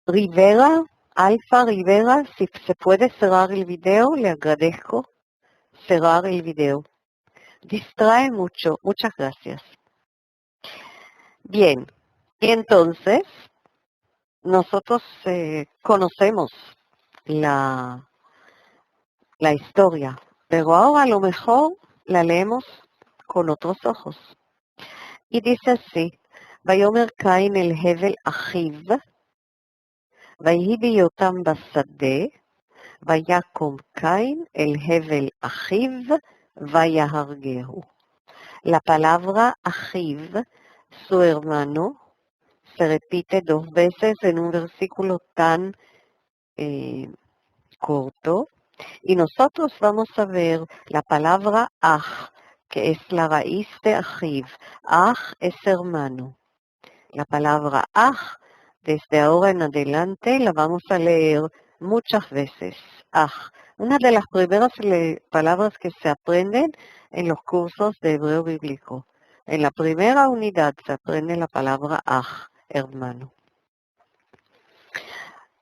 S1: Rivera, Alfa Rivera, si se puede cerrar el video, le agradezco cerrar el video. Distrae mucho. Muchas gracias. Bien, y entonces nosotros conocemos la historia, pero ahora a lo mejor la leemos con otros ojos. Y dice así, ויאמר קין אל הבל אחיו, ויהי בהיותם בשדה, ויקום קין el hevel achiv ויהרגהו. La palabra achiv, su hermano, se repite 2 veces en un versículo tan corto. Y nosotros vamos a ver la palabra aj, que es la raíz de achiv. Aj es hermano. La palabra aj, desde ahora en adelante, la vamos a leer muchas veces. Aj, una de las primeras palabras que se aprenden en los cursos de hebreo bíblico. En la primera unidad se aprende la palabra aj, hermano.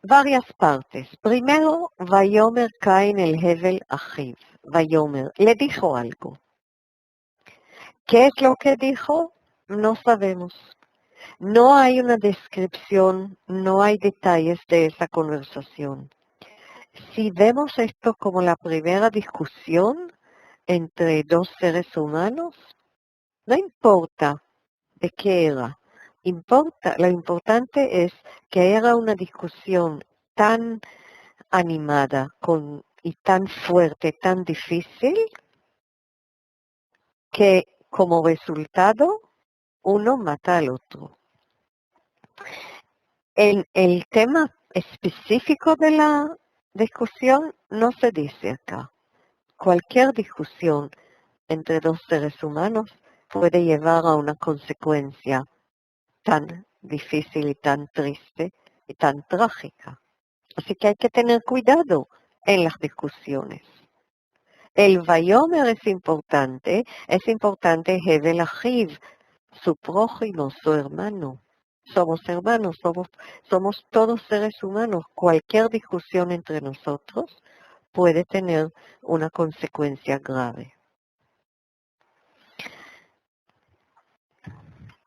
S1: Varias partes. Primero, Vayomer Cain el Hevel Achiv. Vayomer, le dijo algo. ¿Qué es lo que dijo? No sabemos. No hay una descripción, no hay detalles de esa conversación. Si vemos esto como la primera discusión entre 2 seres humanos, no importa de qué era. Lo importante es que era una discusión tan animada y tan fuerte, tan difícil, que como resultado uno mata al otro. El tema específico de la discusión no se dice acá. Cualquier discusión entre 2 seres humanos puede llevar a una consecuencia tan difícil y tan triste y tan trágica. Así que hay que tener cuidado en las discusiones. El Vayomer es importante Hevel Achiv, su prójimo, su hermano. Somos hermanos, somos todos seres humanos. Cualquier discusión entre nosotros puede tener una consecuencia grave.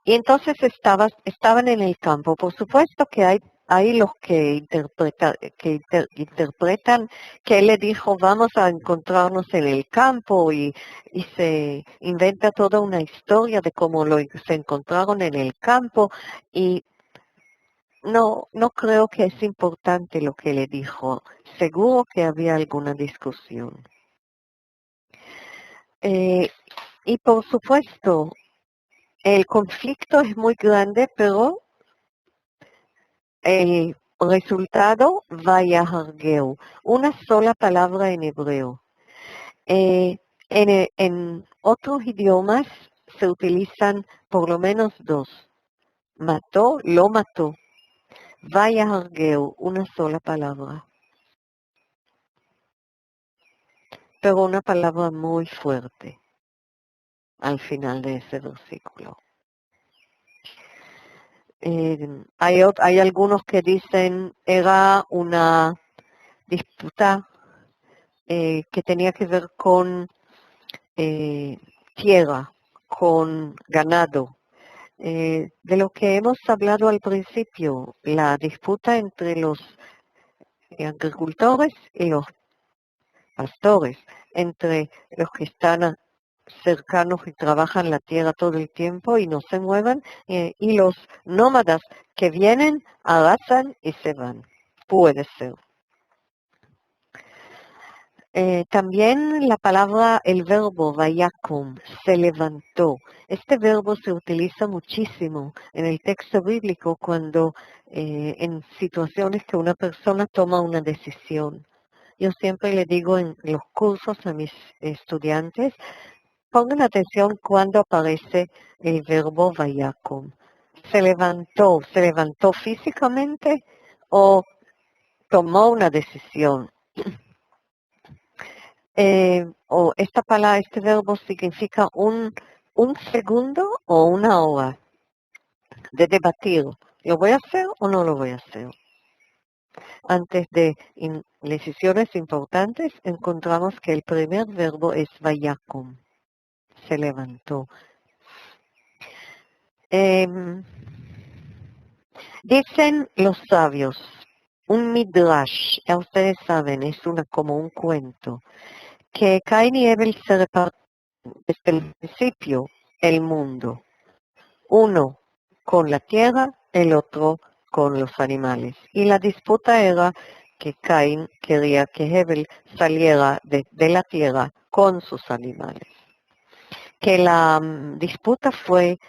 S1: Y entonces estaban en el campo. Por supuesto que hay los que interpretan que él le dijo vamos a encontrarnos en el campo y se inventa toda una historia de cómo se encontraron en el campo y no creo que es importante lo que le dijo. Seguro que había alguna discusión. Y por supuesto, el conflicto es muy grande, pero el resultado, vayahargeu, una sola palabra en hebreo. En otros idiomas se utilizan por lo menos 2. Mató, lo mató. Vayahargeu, una sola palabra. Pero una palabra muy fuerte al final de ese versículo. Hay algunos que dicen era una disputa que tenía que ver con tierra, con ganado. De lo que hemos hablado al principio, la disputa entre los agricultores y los pastores, entre los que están cercanos y trabajan la tierra todo el tiempo y no se muevan, y los nómadas que vienen, arrasan y se van. Puede ser. También la palabra, el verbo vayakum, se levantó. Este verbo se utiliza muchísimo en el texto bíblico cuando en situaciones que una persona toma una decisión. Yo siempre le digo en los cursos a mis estudiantes, pongan atención cuando aparece el verbo vayakum. ¿Se levantó físicamente o tomó una decisión? O esta palabra, este verbo significa un segundo o una hora de debatir. ¿Lo voy a hacer o no lo voy a hacer? Antes de decisiones importantes, encontramos que el primer verbo es vayakum. Se levantó. Dicen los sabios, un midrash, ya ustedes saben, es como un cuento, que Cain y Abel se reparten desde el principio el mundo. Uno con la tierra, el otro con los animales. Y la disputa era que Caín quería que Hebel saliera de la tierra con sus animales. Que la disputa fue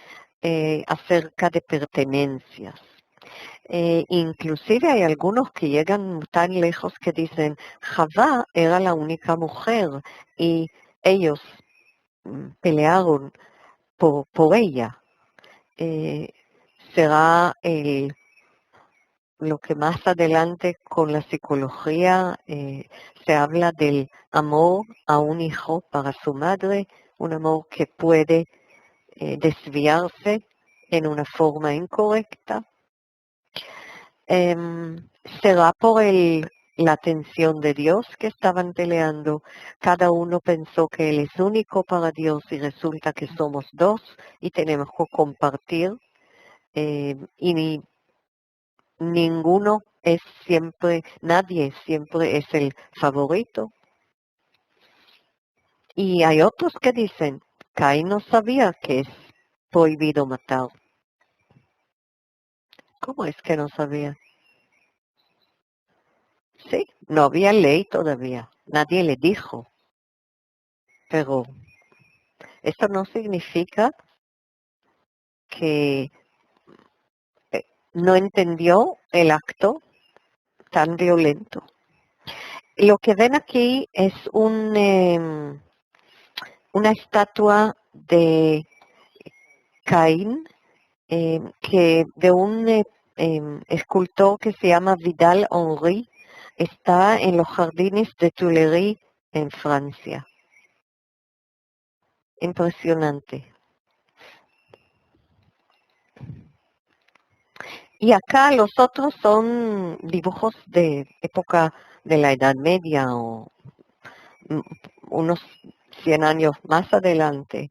S1: acerca de pertenencias. Inclusive hay algunos que llegan tan lejos que dicen, Javá era la única mujer y ellos pelearon por ella. Será lo que más adelante con la psicología se habla del amor a un hijo para su madre, un amor que puede desviarse en una forma incorrecta. Será por la atención de Dios que estaban peleando. Cada uno pensó que Él es único para Dios y resulta que somos dos y tenemos que compartir. Y ninguno es siempre, nadie siempre es el favorito. Y hay otros que dicen, Caín no sabía que es prohibido matar. ¿Cómo es que no sabía? Sí, no había ley todavía, nadie le dijo. Pero esto no significa que no entendió el acto tan violento. Lo que ven aquí es una estatua de Caín, que de un escultor que se llama Vidal Henry, está en los jardines de Tuileries en Francia. Impresionante. Y acá los otros son dibujos de época de la Edad Media o unos 100 años más adelante,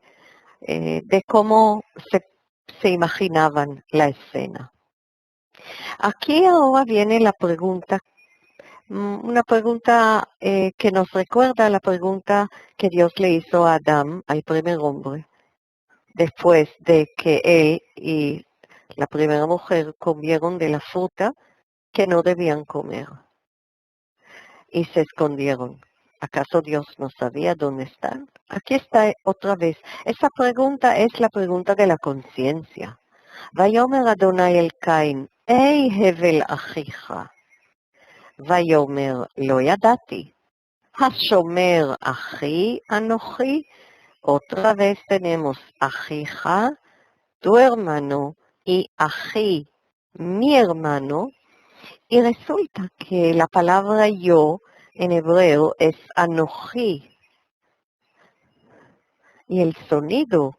S1: de cómo se imaginaban la escena. Aquí ahora viene la pregunta, una pregunta que nos recuerda la pregunta que Dios le hizo a Adán, al primer hombre, después de que él y la primera mujer comieron de la fruta que no debían comer y se escondieron. ¿Acaso Dios no sabía dónde están? Aquí está otra vez. Esa pregunta es la pregunta de la conciencia. Vayomer Adonai el Cain, Ei hevel achicha. Vayomer lo yadati. Hashomer achi anochi. Otra vez tenemos achija, tu hermano, y achi, mi hermano. Y resulta que la palabra yo en hebreo es anochi. Y el sonido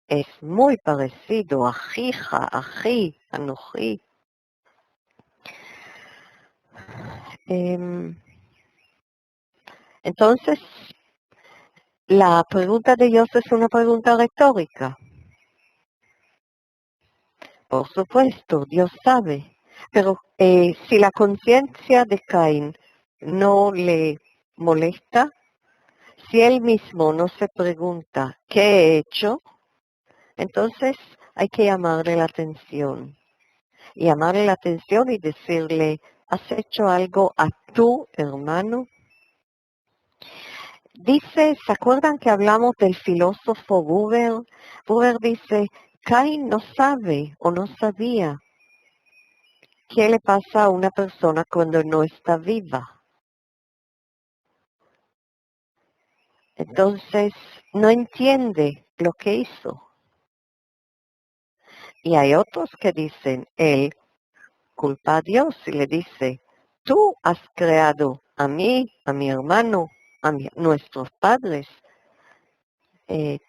S1: es muy parecido, achija, achi, anochi. Entonces, la pregunta de Dios es una pregunta retórica. Por supuesto, Dios sabe. Pero si la conciencia de Caín no le molesta, si él mismo no se pregunta qué he hecho, entonces hay que llamarle la atención. Y llamarle la atención y decirle, ¿has hecho algo a tu hermano? Dice, ¿se acuerdan que hablamos del filósofo Buber? Buber dice, Caín no sabe o no sabía qué le pasa a una persona cuando no está viva. Entonces, no entiende lo que hizo. Y hay otros que dicen, él culpa a Dios y le dice, tú has creado a mí, a mi hermano, a nuestros padres.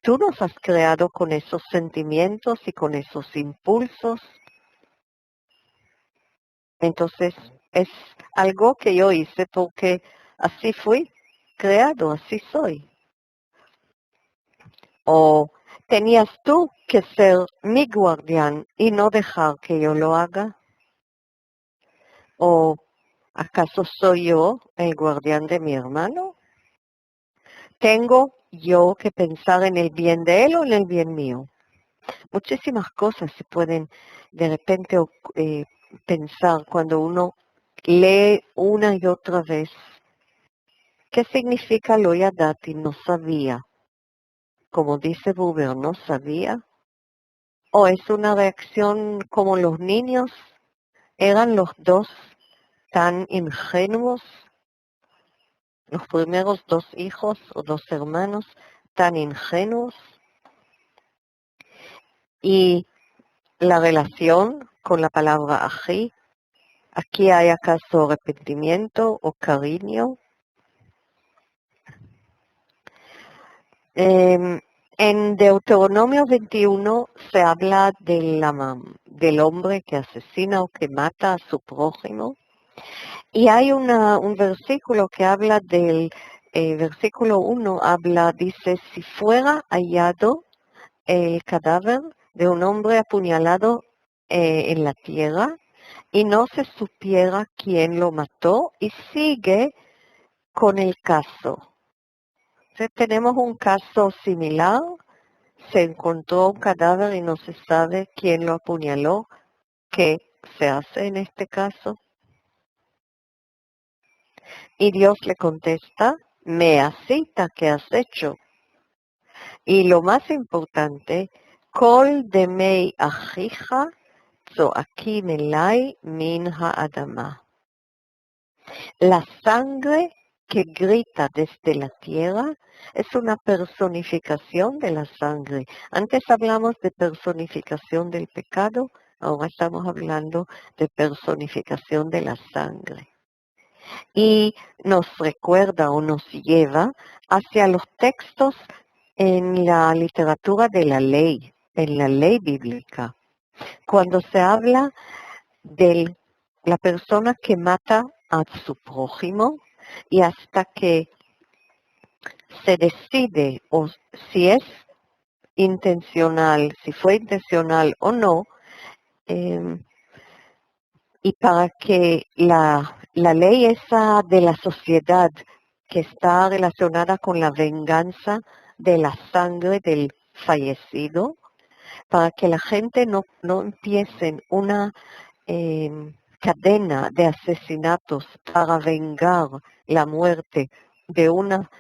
S1: Tú nos has creado con esos sentimientos y con esos impulsos. Entonces, es algo que yo hice porque así fui creado, así soy. O tenías tú que ser mi guardián y no dejar que yo lo haga. ¿O acaso soy yo el guardián de mi hermano? ¿Tengo yo que pensar en el bien de él o en el bien mío? Muchísimas cosas se pueden de repente pensar cuando uno lee una y otra vez. ¿Qué significa lo yadati? No sabía. Como dice Buber, no sabía. ¿O es una reacción como los niños? ¿Eran los dos tan ingenuos? Los primeros dos hijos o dos hermanos tan ingenuos. Y la relación con la palabra ají, ¿aquí hay acaso arrepentimiento o cariño? En Deuteronomio 21 se habla del hombre que asesina o que mata a su prójimo. Y hay un versículo que habla del versículo 1, dice, si fuera hallado el cadáver de un hombre apuñalado en la tierra y no se supiera quién lo mató, y sigue con el caso. Entonces, tenemos un caso similar. Se encontró un cadáver y no se sabe quién lo apuñaló. ¿Qué se hace en este caso? Y Dios le contesta, me cita, ¿qué has hecho? Y lo más importante, Kol demei achija zoakim elai min ha'adama. La sangre que grita desde la tierra es una personificación de la sangre. Antes hablamos de personificación del pecado, ahora estamos hablando de personificación de la sangre. Y nos recuerda o nos lleva hacia los textos en la literatura de la ley, en la ley bíblica. Cuando se habla de la persona que mata a su prójimo y hasta que se decide o si es intencional, si fue intencional o no, y para que la ley esa de la sociedad que está relacionada con la venganza de la sangre del fallecido, para que la gente no empiece una cadena de asesinatos para vengar la muerte de una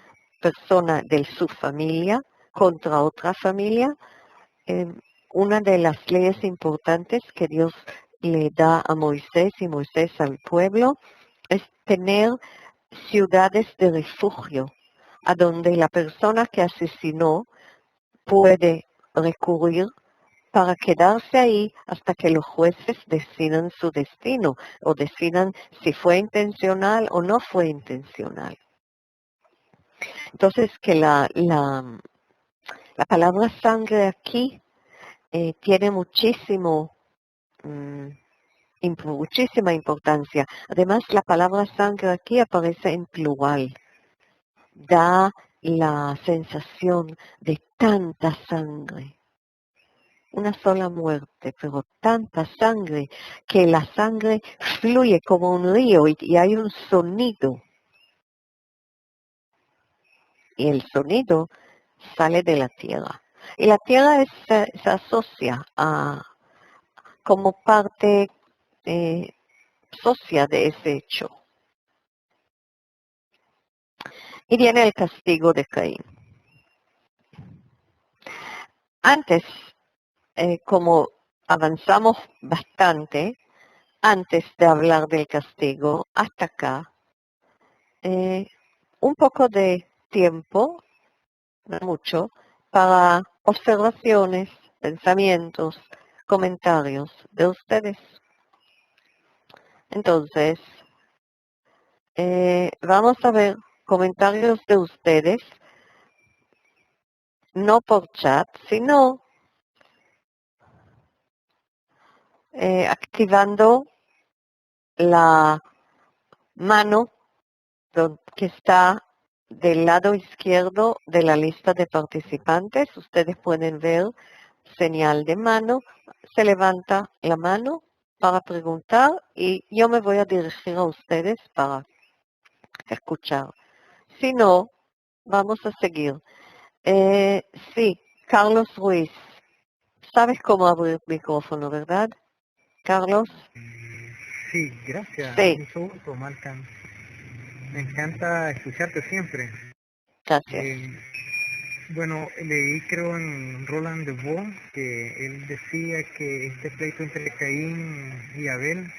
S1: persona de su familia contra otra familia, una de las leyes importantes que Dios le da a Moisés y Moisés al pueblo es tener ciudades de refugio a donde la persona que asesinó puede recurrir para quedarse ahí hasta que los jueces decidan su destino o decidan si fue intencional o no fue intencional. Entonces, que la palabra sangre aquí tiene muchísima importancia. Además, la palabra sangre aquí aparece en plural. Da la sensación de tanta sangre. Una sola muerte, pero tanta sangre que la sangre fluye como un río y hay un sonido. Y el sonido sale de la tierra. Y la tierra se asocia como parte socia de ese hecho. Y viene el castigo de Caín. Antes, como avanzamos bastante, antes de hablar del castigo, hasta acá, un poco de tiempo, no mucho, para observaciones, pensamientos, comentarios de ustedes. Entonces, vamos a ver comentarios de ustedes, no por chat, sino activando la mano que está del lado izquierdo de la lista de participantes. Ustedes pueden ver señal de mano. Se levanta la mano para preguntar y yo me voy a dirigir a ustedes para escuchar. Si no, vamos a seguir. Sí, Carlos Ruiz. ¿Sabes cómo abrir el micrófono, verdad? Carlos.
S2: Sí, gracias.
S1: Sí,
S2: Mucho gusto, Malcolm. Me encanta escucharte siempre.
S1: gracias.
S2: Bueno, leí creo en Roland de Bois que él decía que este pleito entre Caín y Abel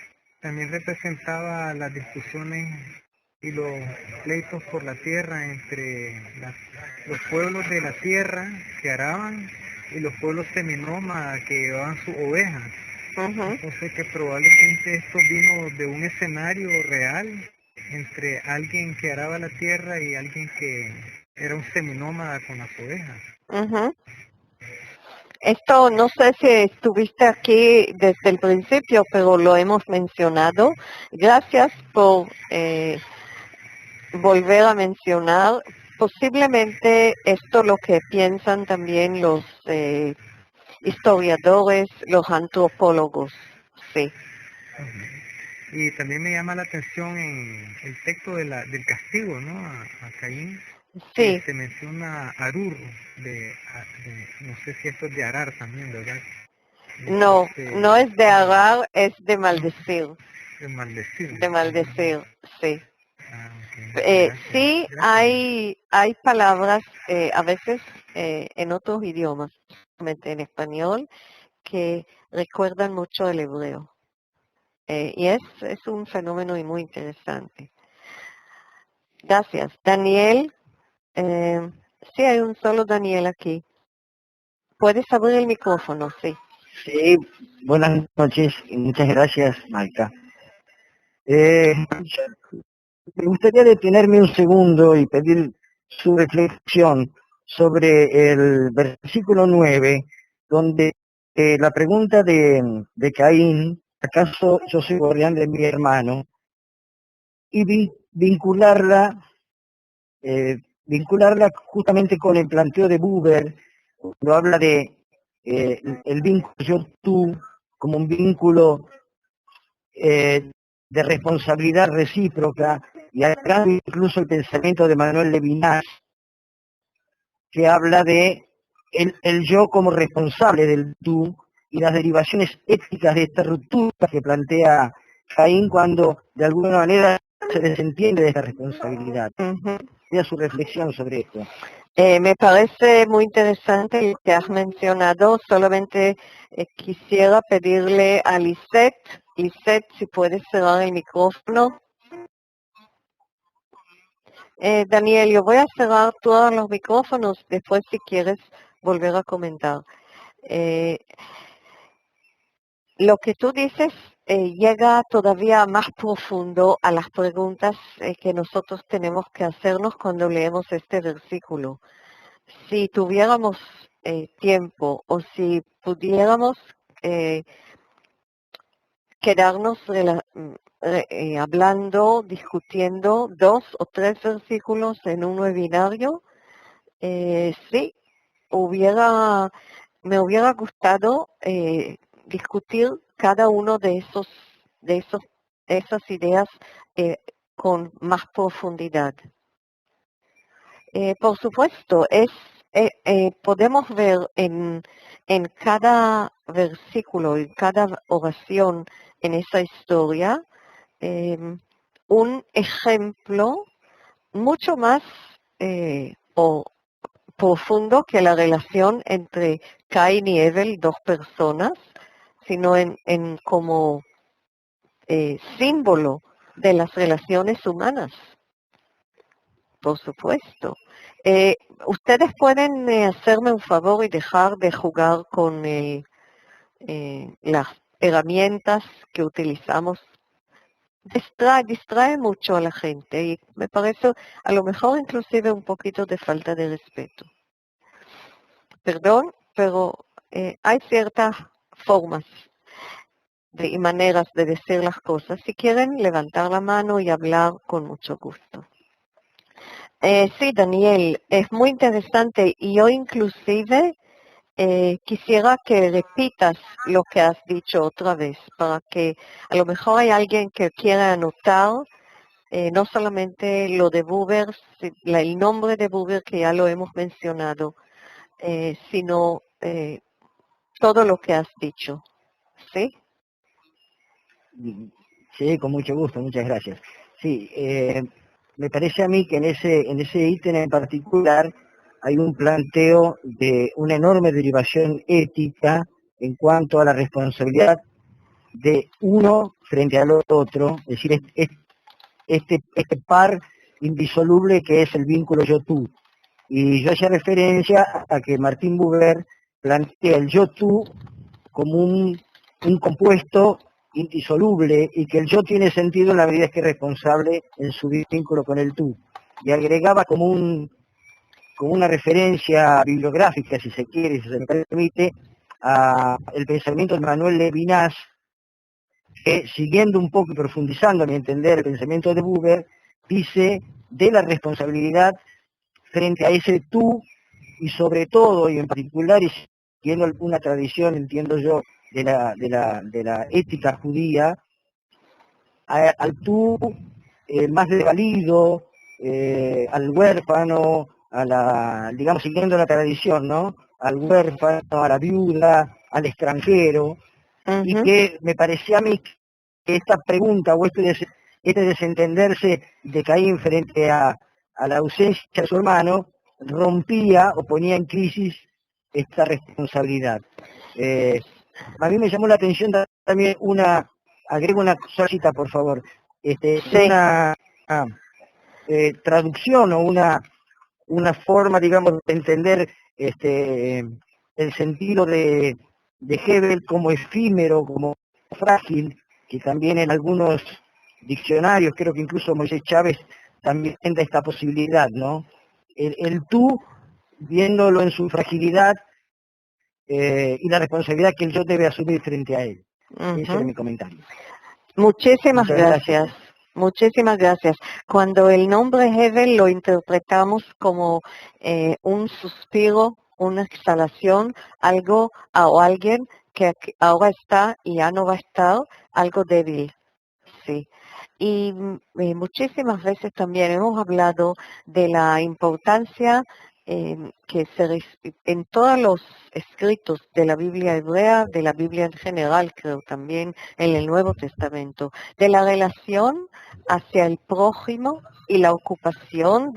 S2: también representaba las discusiones y los pleitos por la tierra entre los pueblos de la tierra que araban y los pueblos seminómadas que llevaban sus ovejas. Entonces que probablemente esto vino de un escenario real entre alguien que araba la tierra y alguien que era un seminómada con las ovejas.
S1: Esto no sé si estuviste aquí desde el principio, pero lo hemos mencionado. Gracias por volver a mencionar. Posiblemente esto lo que piensan también los historiadores, los antropólogos, sí.
S2: Y también me llama la atención en el texto del castigo, ¿no? A Caín.
S1: Sí.
S2: Se menciona Arur, no sé si esto es de arar también, ¿verdad?
S1: No, no es de arar, es de maldecir.
S2: De maldecir.
S1: De maldecir, sí.
S2: Okay.
S1: Sí, hay palabras a veces en otros idiomas, en español, que recuerdan mucho el hebreo. Y es un fenómeno muy interesante. Gracias. Daniel, sí, hay un solo Daniel aquí. Puedes abrir el micrófono, sí.
S3: Sí, buenas noches y muchas gracias, Malca. Me gustaría detenerme un segundo y pedir su reflexión sobre el versículo 9, donde la pregunta de Caín, ¿acaso yo soy guardián de mi hermano? Y vincularla justamente con el planteo de Buber, cuando habla de el vínculo yo-tú como un vínculo de responsabilidad recíproca, y acá incluso el pensamiento de Manuel Levinas, que habla de el yo como responsable del tú y las derivaciones éticas de esta ruptura que plantea Caín cuando de alguna manera se desentiende de esta responsabilidad. Queda su reflexión sobre esto.
S1: Me parece muy interesante lo que has mencionado. Solamente quisiera pedirle a Lisette, si puedes cerrar el micrófono. Daniel, yo voy a cerrar todos los micrófonos, después si quieres volver a comentar. Lo que tú dices llega todavía más profundo a las preguntas que nosotros tenemos que hacernos cuando leemos este versículo. Si tuviéramos tiempo o si pudiéramos quedarnos hablando, discutiendo 2 o 3 versículos en un webinario, sí, me hubiera gustado discutir cada uno de esas ideas con más profundidad. Por supuesto, podemos ver en cada versículo, en cada oración en esa historia, un ejemplo mucho más profundo que la relación entre Caín y Abel, dos personas, sino en como símbolo de las relaciones humanas. Por supuesto. Ustedes pueden hacerme un favor y dejar de jugar con las herramientas que utilizamos. Distrae mucho a la gente y me parece a lo mejor inclusive un poquito de falta de respeto. Perdón, pero hay ciertas formas y maneras de decir las cosas. Si quieren, levantar la mano y hablar con mucho gusto. Sí, Daniel, es muy interesante y yo inclusive quisiera que repitas lo que has dicho otra vez para que a lo mejor hay alguien que quiera anotar no solamente lo de Buber, el nombre de Buber que ya lo hemos mencionado, sino todo lo que has dicho. ¿Sí?
S3: Sí, con mucho gusto, muchas gracias. Sí, me parece a mí que en ese ítem en particular hay un planteo de una enorme derivación ética en cuanto a la responsabilidad de uno frente al otro, es decir, este par indisoluble que es el vínculo yo-tú. Y yo hacía referencia a que Martin Buber plantea el yo-tú como un compuesto indisoluble y que el yo tiene sentido en la medida que es responsable en su vínculo con el tú. Y agregaba como una referencia bibliográfica, si se quiere, si se me permite, a el pensamiento de Manuel Levinas, que siguiendo un poco y profundizando a mi entender el pensamiento de Buber, dice de la responsabilidad frente a ese tú y sobre todo y en particular y siguiendo una tradición, entiendo yo, de la ética judía, al tú más desvalido, al huérfano, digamos, siguiendo la tradición, ¿no? Al huérfano, a la viuda, al extranjero, y que me parecía a mí que esta pregunta o este desentenderse de Caín frente a la ausencia de su hermano rompía o ponía en crisis esta responsabilidad. A mí me llamó la atención también agrego una sola cita, por favor,
S1: Sí.
S3: una traducción o una forma, digamos, de entender el sentido de Hegel como efímero, como frágil, que también en algunos diccionarios, creo que incluso Moisés Chávez también da esta posibilidad, ¿no? El tú, viéndolo en su fragilidad, y la responsabilidad que el yo debe asumir frente a él. Ese era mi comentario.
S1: Muchísimas gracias. Muchísimas gracias. Cuando el nombre Hegel lo interpretamos como un suspiro, una exhalación, algo o alguien que ahora está y ya no va a estar, algo débil. Sí. Y muchísimas veces también hemos hablado de la importancia que en todos los escritos de la Biblia hebrea, de la Biblia en general, creo también en el Nuevo Testamento, de la relación hacia el prójimo y la ocupación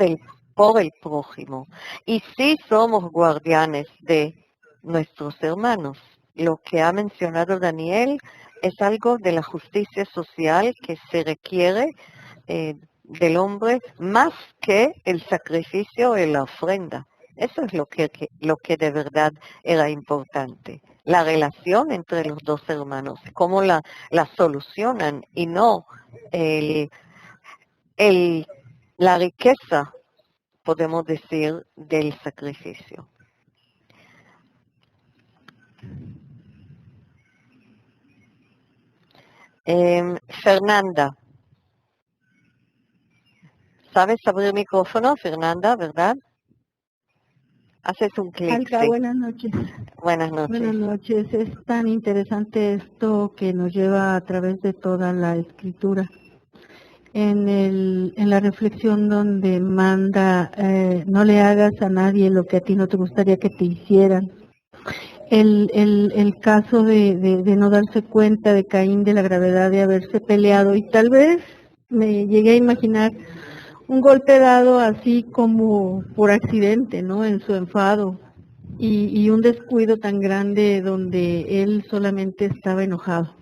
S1: por el prójimo. Y sí somos guardianes de nuestros hermanos. Lo que ha mencionado Daniel es algo de la justicia social que se requiere del hombre más que el sacrificio y la ofrenda. Eso es lo que de verdad era importante. La relación entre los dos hermanos, cómo la solucionan y no la riqueza, podemos decir, del sacrificio. Fernanda. ¿Sabes abrir el micrófono, Fernanda, verdad? Haces un clic.
S4: Alka,
S1: sí.
S4: buenas noches.
S1: Buenas noches.
S4: Buenas noches. Es tan interesante esto que nos lleva a través de toda la escritura. En la reflexión donde manda, no le hagas a nadie lo que a ti no te gustaría que te hicieran. El caso de no darse cuenta de Caín de la gravedad de haberse peleado, y tal vez me llegué a imaginar un golpe dado así como por accidente, ¿no? En su enfado, y un descuido tan grande donde él solamente estaba enojado.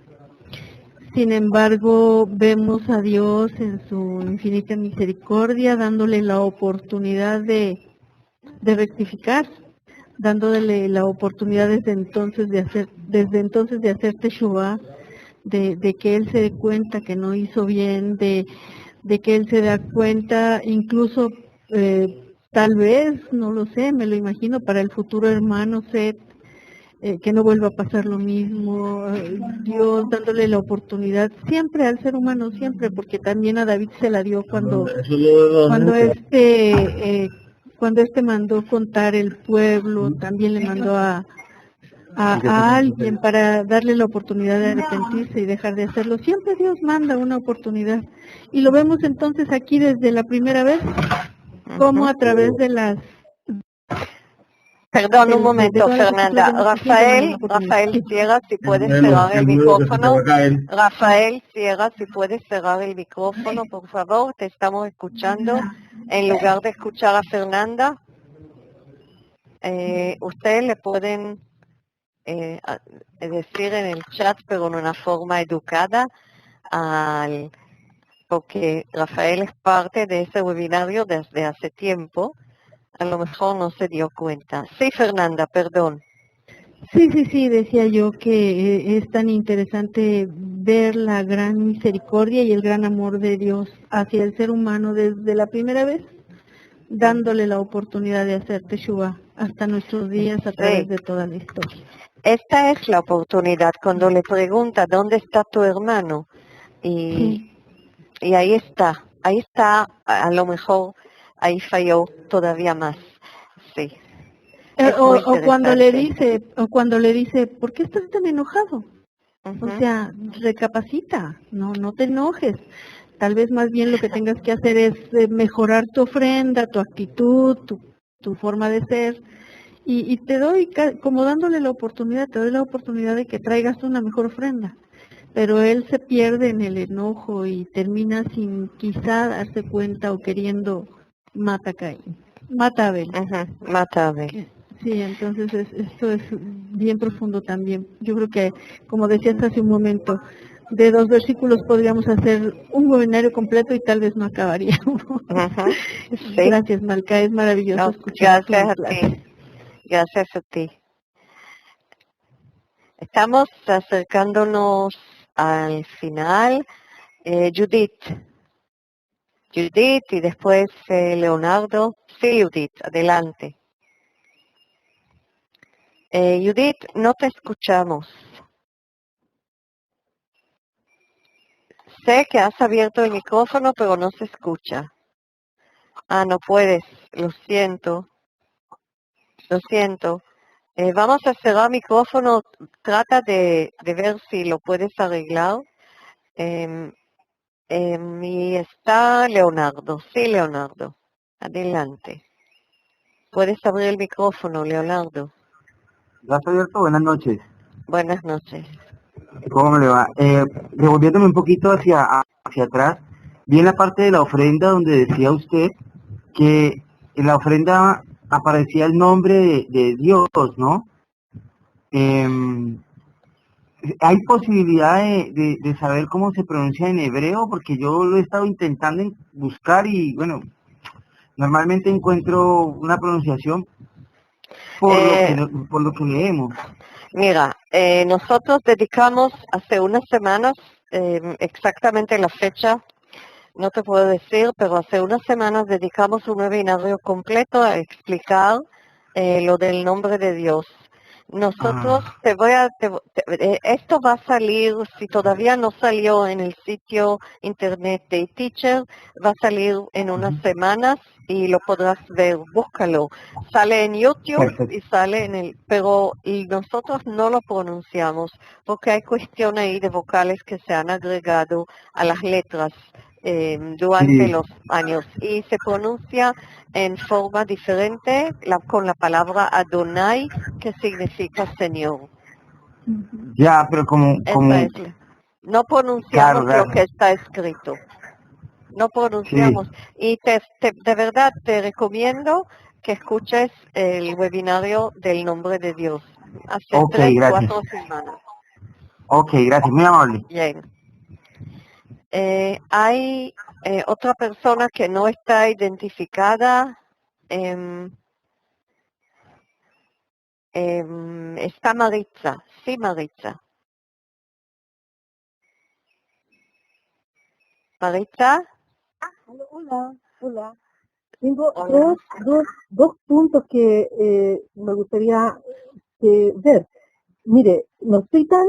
S4: Sin embargo, vemos a Dios en su infinita misericordia dándole la oportunidad de rectificar, dándole la oportunidad desde entonces de hacer teshuvá, de que él se dé cuenta que no hizo bien, de que él se da cuenta, incluso tal vez, no lo sé, me lo imagino, para el futuro hermano Seth, que no vuelva a pasar lo mismo, Dios dándole la oportunidad siempre al ser humano, siempre, porque también a David se la dio cuando este mandó contar el pueblo, también le mandó a alguien para darle la oportunidad de arrepentirse y dejar de hacerlo. Siempre Dios manda una oportunidad. Y lo vemos entonces aquí desde la primera vez, como a través de las
S1: Perdón, un momento,
S4: todas las
S1: Fernanda.
S4: escrituras de nuestro tiempo,
S1: Rafael
S4: sí.
S1: Sierra, si puedes
S5: Bueno,
S1: cerrar el
S5: el mudo que se te
S1: micrófono.
S5: va a caer.
S1: Rafael Sierra, si puedes cerrar el micrófono, por favor, te estamos escuchando. En lugar de escuchar a Fernanda, ustedes le pueden decir en el chat, pero en una forma educada, porque Rafael es parte de ese webinario desde hace tiempo. A lo mejor no se dio cuenta. Sí, Fernanda, perdón.
S4: Sí, decía yo que es tan interesante ver la gran misericordia y el gran amor de Dios hacia el ser humano desde la primera vez, dándole la oportunidad de hacer Teshuvah hasta nuestros días a través de toda la historia.
S1: Esta es la oportunidad cuando le pregunta, ¿dónde está tu hermano? Y ahí está, a lo mejor ahí falló todavía más. Sí.
S4: O cuando le dice, ¿por qué estás tan enojado? O sea, recapacita, no te enojes. Tal vez más bien lo que tengas que hacer es mejorar tu ofrenda, tu actitud, tu forma de ser. Y te doy, como dándole la oportunidad, te doy la oportunidad de que traigas una mejor ofrenda. Pero él se pierde en el enojo y termina sin quizá darse cuenta o queriendo mata a Caín, mata a Abel.
S1: Mata a Abel.
S4: Sí, entonces esto es bien profundo también. Yo creo que, como decías hace un momento, de 2 versículos podríamos hacer un webinario completo y tal vez no acabaríamos.
S1: Sí.
S4: Gracias, Malca, es maravilloso escuchar tu clase.
S1: Gracias a ti. Estamos acercándonos al final. Judith y después Leonardo. Sí, Judith, adelante. Judith, no te escuchamos. Sé que has abierto el micrófono, pero no se escucha. No puedes, lo siento. Vamos a cerrar el micrófono, trata de ver si lo puedes arreglar. Y está Leonardo. Sí, Leonardo. Adelante. Puedes abrir el micrófono, Leonardo.
S6: ¿Ya está abierto? Buenas noches.
S1: Buenas noches.
S6: ¿Cómo me le va? Revolviéndome un poquito hacia atrás, vi en la parte de la ofrenda donde decía usted que en la ofrenda aparecía el nombre de Dios, ¿no? ¿Hay posibilidad de saber cómo se pronuncia en hebreo? Porque yo lo he estado intentando buscar y, bueno, normalmente encuentro una pronunciación por lo que leemos.
S1: Mira, nosotros dedicamos hace unas semanas, exactamente la fecha, no te puedo decir, pero hace unas semanas dedicamos un webinario completo a explicar lo del nombre de Dios. Nosotros, esto va a salir, si todavía no salió en el sitio internet de eTeacher, va a salir en unas semanas y lo podrás ver, búscalo. Sale en YouTube. Perfecto. Y sale pero nosotros no lo pronunciamos porque hay cuestiones ahí de vocales que se han agregado a las letras durante los años y se pronuncia en forma diferente con la palabra Adonai, que significa Señor.
S6: Ya, pero como
S1: no pronunciamos lo que está escrito. No pronunciamos. Sí. Y de verdad te recomiendo que escuches el webinario del nombre de Dios. Hace 3-4 semanas.
S6: Ok, gracias, muy amable.
S1: Bien. Hay otra persona que no está identificada. Está Maritza. Sí, Maritza. Maritza.
S7: Hola. Tengo dos puntos que me gustaría ver. Mire, no estoy tan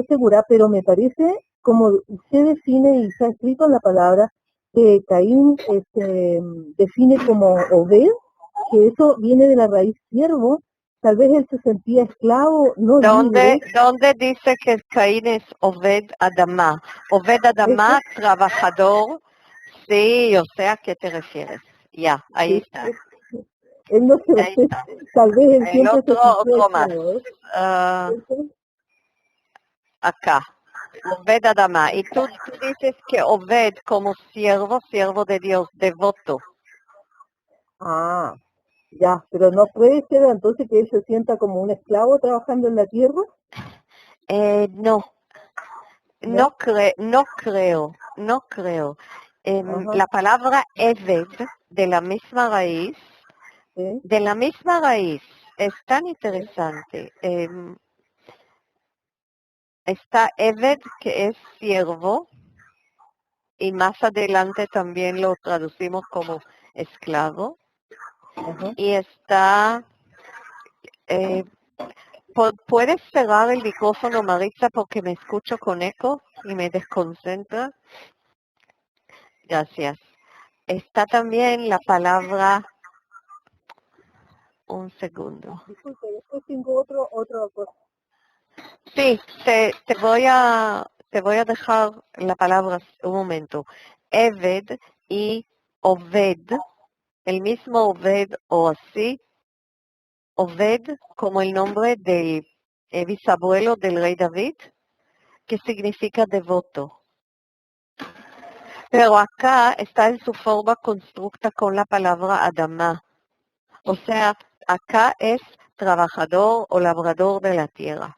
S7: segura, pero me parece, como usted define y está escrito en la palabra, que Caín define como Obed, que eso viene de la raíz siervo. Tal vez él se sentía esclavo, no libre.
S1: ¿Dónde dice que Caín es Obed Adama? Obed Adama, trabajador. Sí, yo sé a qué te refieres. Ya, ahí está.
S7: Él no se
S1: Ahí está.
S7: tal vez él
S1: El
S7: siempre se sintió
S1: otro más.
S7: esclavo, ¿cierto?
S1: Acá. Oved Adama. Y tú dices que Oved como siervo de Dios, devoto.
S7: Ah, ya, pero no puede ser entonces que él se sienta como un esclavo trabajando en la tierra.
S1: No,
S7: ¿No?
S1: no creo.
S7: Ajá,
S1: La palabra Eved, de la misma raíz,
S7: sí,
S1: es tan interesante. Está Eved, que es siervo, y más adelante también lo traducimos como esclavo.
S7: ajá.
S1: Y está... ¿Puedes cerrar el micrófono, Maritza, porque me escucho con eco y me desconcentra? Gracias. Está también la palabra... Un segundo.
S7: Disculpe, después tengo otra cosa.
S1: Sí, te voy a dejar la palabra un momento. Eved y Oved, el mismo Oved o así, Oved como el nombre del bisabuelo del rey David, que significa devoto. Pero acá está en su forma constructa con la palabra Adama. O sea, acá es trabajador o labrador de la tierra.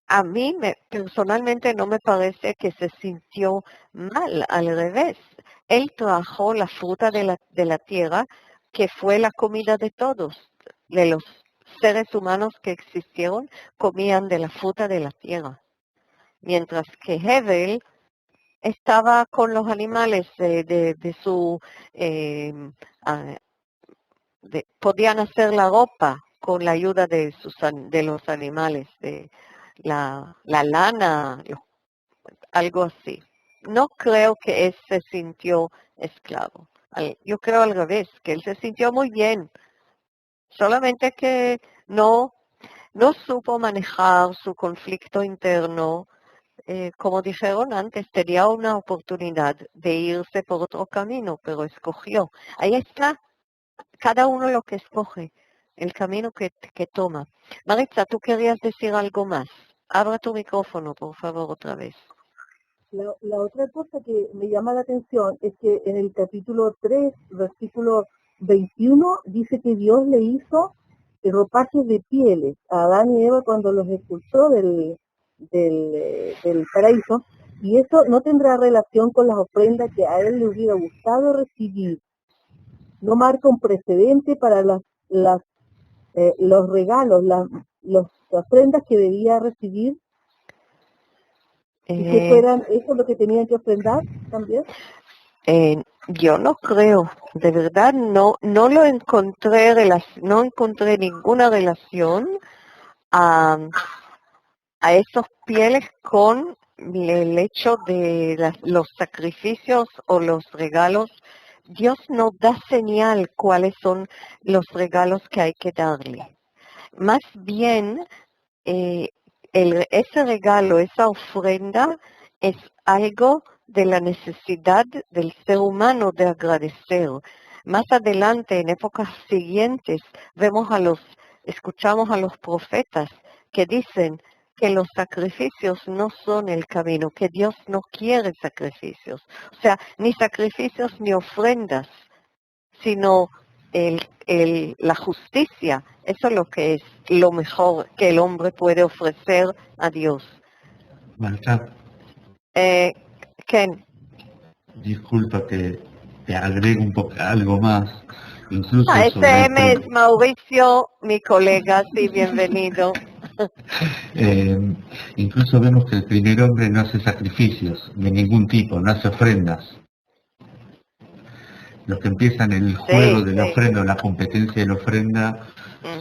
S1: A mí personalmente no me parece que se sintió mal, al revés. Él trajo la fruta de la tierra, que fue la comida de todos, de los seres humanos que existieron, comían de la fruta de la tierra. Mientras que Hevel estaba con los animales de su... podían hacer la ropa con la ayuda de los animales, de la lana, algo así. No creo que él se sintió esclavo. Yo creo al revés, que él se sintió muy bien. Solamente que no supo manejar su conflicto interno. Como dijeron antes, tenía una oportunidad de irse por otro camino, pero escogió. Ahí está, cada uno lo que escoge, el camino que toma. Maritza, tú querías decir algo más. Abra tu micrófono, por favor, otra vez.
S7: La otra cosa que me llama la atención es que en el capítulo 3, versículo 21, dice que Dios le hizo ropajes de pieles a Adán y Eva cuando los expulsó del paraíso, y eso no tendrá relación con las ofrendas que a él le hubiera gustado recibir. No marca un precedente para los regalos, las ofrendas que debía recibir, y que fueran eso lo que tenían que ofrendar también.
S1: Yo no creo, de verdad no lo encontré, no encontré ninguna relación a esos pieles con el hecho de los sacrificios o los regalos. Dios no da señal cuáles son los regalos que hay que darle. Más bien, ese regalo, esa ofrenda, es algo de la necesidad del ser humano de agradecer. Más adelante, en épocas siguientes, escuchamos a los profetas que dicen que los sacrificios no son el camino, que Dios no quiere sacrificios. O sea, ni sacrificios ni ofrendas, sino la justicia. Eso es lo que es lo mejor que el hombre puede ofrecer a Dios.
S5: Marta,
S1: Ken.
S5: disculpa que te agrego un poco algo más. Incluso
S1: SM es Mauricio, mi colega, sí, bienvenido.
S5: Incluso vemos que el primer hombre no hace sacrificios de ningún tipo, no hace ofrendas. Los que empiezan el juego de la ofrenda o la competencia de la ofrenda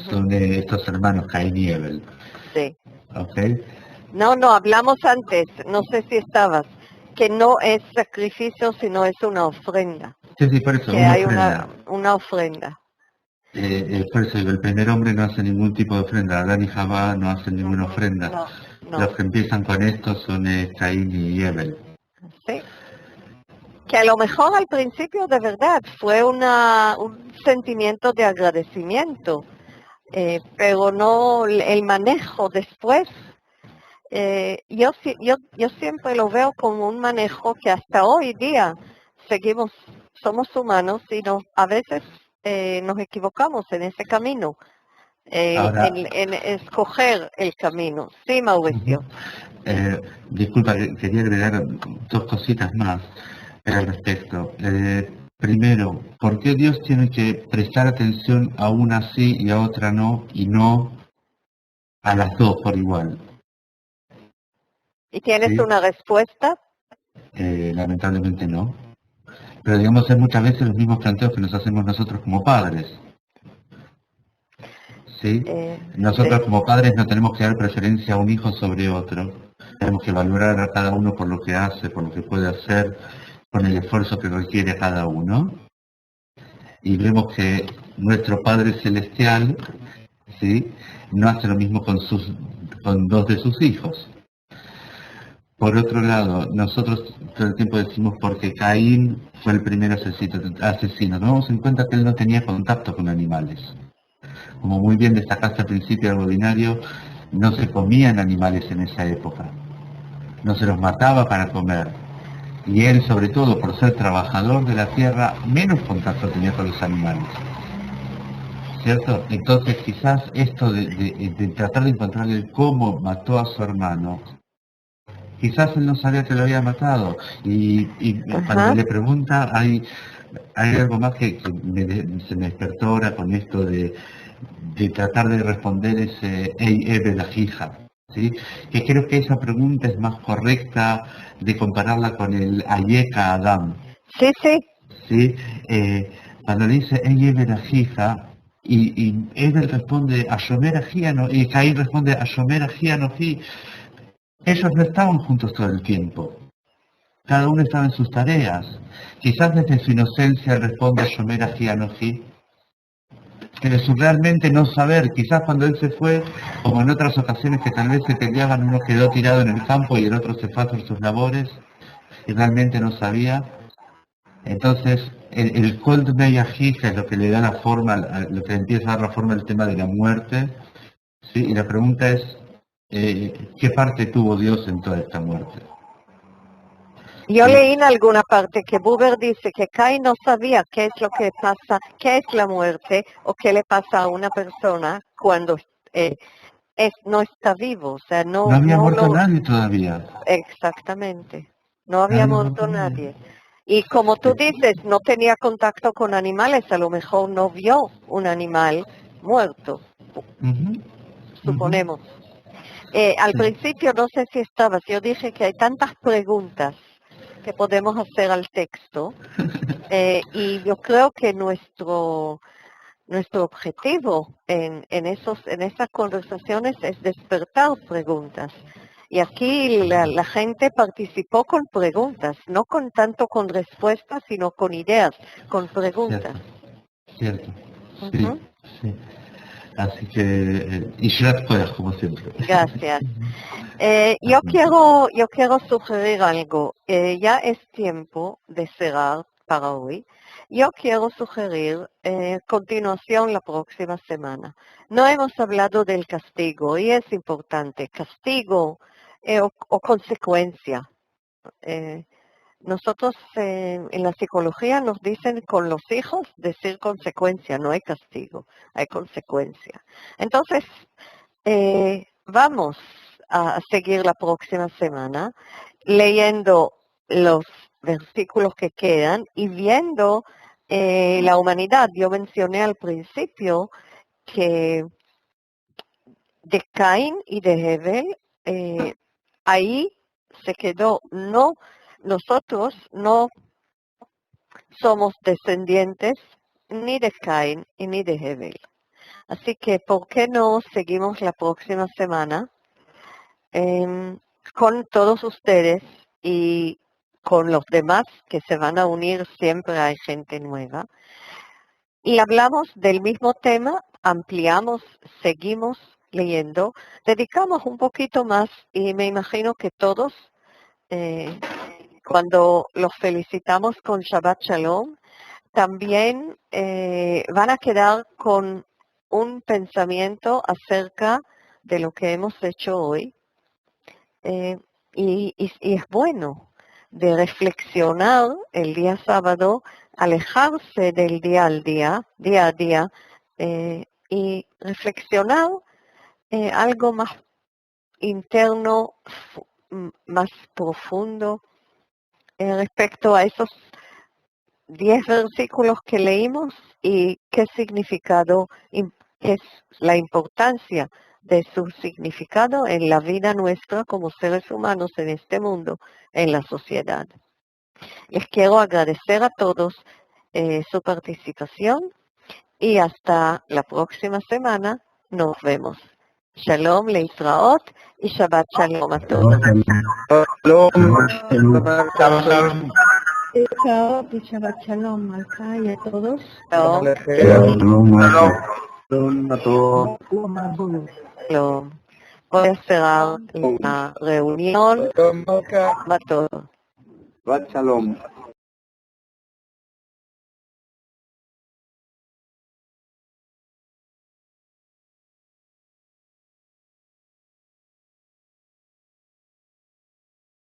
S5: son de estos hermanos Caín y Abel.
S1: Sí.
S5: ¿Okay?
S1: No, hablamos antes, no sé si estabas, que no es sacrificio, sino es una ofrenda.
S5: Sí, por eso,
S1: que
S5: una
S1: hay
S5: ofrenda.
S1: Una ofrenda.
S5: Por eso el primer hombre no hace ningún tipo de ofrenda, Adán y Jabá no hacen ninguna ofrenda.
S1: No.
S5: Los que empiezan con esto son Caín y Abel.
S1: Sí. que a lo mejor al principio de verdad fue un sentimiento de agradecimiento, pero no el manejo después. Yo siempre lo veo como un manejo que hasta hoy día somos humanos y a veces nos equivocamos en ese camino, en escoger el camino. Sí, Mauricio.
S5: Disculpa, quería agregar 2 cositas más al respecto. Primero, ¿por qué Dios tiene que prestar atención a una sí y a otra no, y no a las dos por igual?
S1: ¿Y tienes una respuesta?
S5: Lamentablemente no. Pero digamos, es muchas veces los mismos planteos que nos hacemos nosotros como padres. ¿Sí? Nosotros como padres no tenemos que dar preferencia a un hijo sobre otro. Tenemos que valorar a cada uno por lo que hace, por lo que puede hacer, con el esfuerzo que requiere cada uno. Y vemos que nuestro Padre Celestial, ¿sí?, no hace lo mismo con 2 de sus hijos. Por otro lado, nosotros todo el tiempo decimos porque Caín fue el primer asesino. Tomamos en cuenta que él no tenía contacto con animales. Como muy bien destacaste al principio del webinario, no se comían animales en esa época. No se los mataba para comer. Y él, sobre todo por ser trabajador de la tierra, menos contacto tenía con los animales. ¿Cierto? Entonces quizás esto de tratar de encontrar el cómo mató a su hermano, quizás él no sabía que lo había matado. Y cuando le pregunta, hay algo más que se me despertó ahora con esto de tratar de responder ese Ey Ebe la hija, ¿sí? Que creo que esa pregunta es más correcta de compararla con el Ayeka Adam.
S1: Sí, sí.
S5: ¿Sí? Cuando dice Ey Ebe la hija, y Ebel responde a Shomer Ajiano, y Caín responde a Shomer Ajiano, ellos no estaban juntos todo el tiempo. Cada uno estaba en sus tareas. Quizás desde su inocencia responde a Shomer Ajiano, pero su realmente no saber, quizás cuando él se fue, como en otras ocasiones que tal vez se peleaban, uno quedó tirado en el campo y el otro se fue a hacer sus labores, y realmente no sabía. Entonces, el Cold Meyahí, que es lo que le da la forma, lo que empieza a dar la forma al tema de la muerte, ¿sí? Y la pregunta es, ¿qué parte tuvo Dios en toda esta muerte?
S1: Yo leí en alguna parte que Buber dice que Caín no sabía qué es lo que pasa, qué es la muerte o qué le pasa a una persona cuando no está vivo. O sea, no
S5: había muerto nadie todavía.
S1: Exactamente, no había muerto nadie. Y como tú dices, no tenía contacto con animales, a lo mejor no vio un animal muerto, suponemos. Al principio, no sé si estabas, yo dije que hay tantas preguntas que podemos hacer al texto, y yo creo que nuestro objetivo en esas conversaciones es despertar preguntas. Y aquí la gente participó con preguntas, no tanto con respuestas, sino con ideas, con preguntas.
S5: Cierto. Sí, sí. Así que, y puedas, como siempre.
S1: Gracias. Yo quiero sugerir algo. Ya es tiempo de cerrar para hoy. Yo quiero sugerir continuación la próxima semana. No hemos hablado del castigo y es importante. Castigo o consecuencia. Nosotros en la psicología nos dicen con los hijos decir consecuencia, no hay castigo, hay consecuencia. Entonces, vamos a seguir la próxima semana leyendo los versículos que quedan y viendo la humanidad. Yo mencioné al principio que de Caín y de Hebel, ahí se quedó. Nosotros no somos descendientes ni de Caín ni de Hebel. Así que, ¿por qué no seguimos la próxima semana con todos ustedes y con los demás que se van a unir? Siempre hay gente nueva. Y hablamos del mismo tema, ampliamos, seguimos leyendo, dedicamos un poquito más y me imagino que todos cuando los felicitamos con Shabbat Shalom, también van a quedar con un pensamiento acerca de lo que hemos hecho hoy. Y es bueno de reflexionar el día sábado, alejarse del día a día, y reflexionar algo más interno, más profundo, respecto a esos 10 versículos que leímos y qué significado, qué es la importancia de su significado en la vida nuestra como seres humanos en este mundo, en la sociedad. Les quiero agradecer a todos su participación y hasta la próxima semana nos vemos. Shalom, Leitraot y Shabbat Shalom a todos.
S4: Chao, y Shabbat Shalom, Malka, y a todos.
S1: Shalom. Shalom. Voy a cerrar la reunión. A todos.
S6: Shabbat Shalom.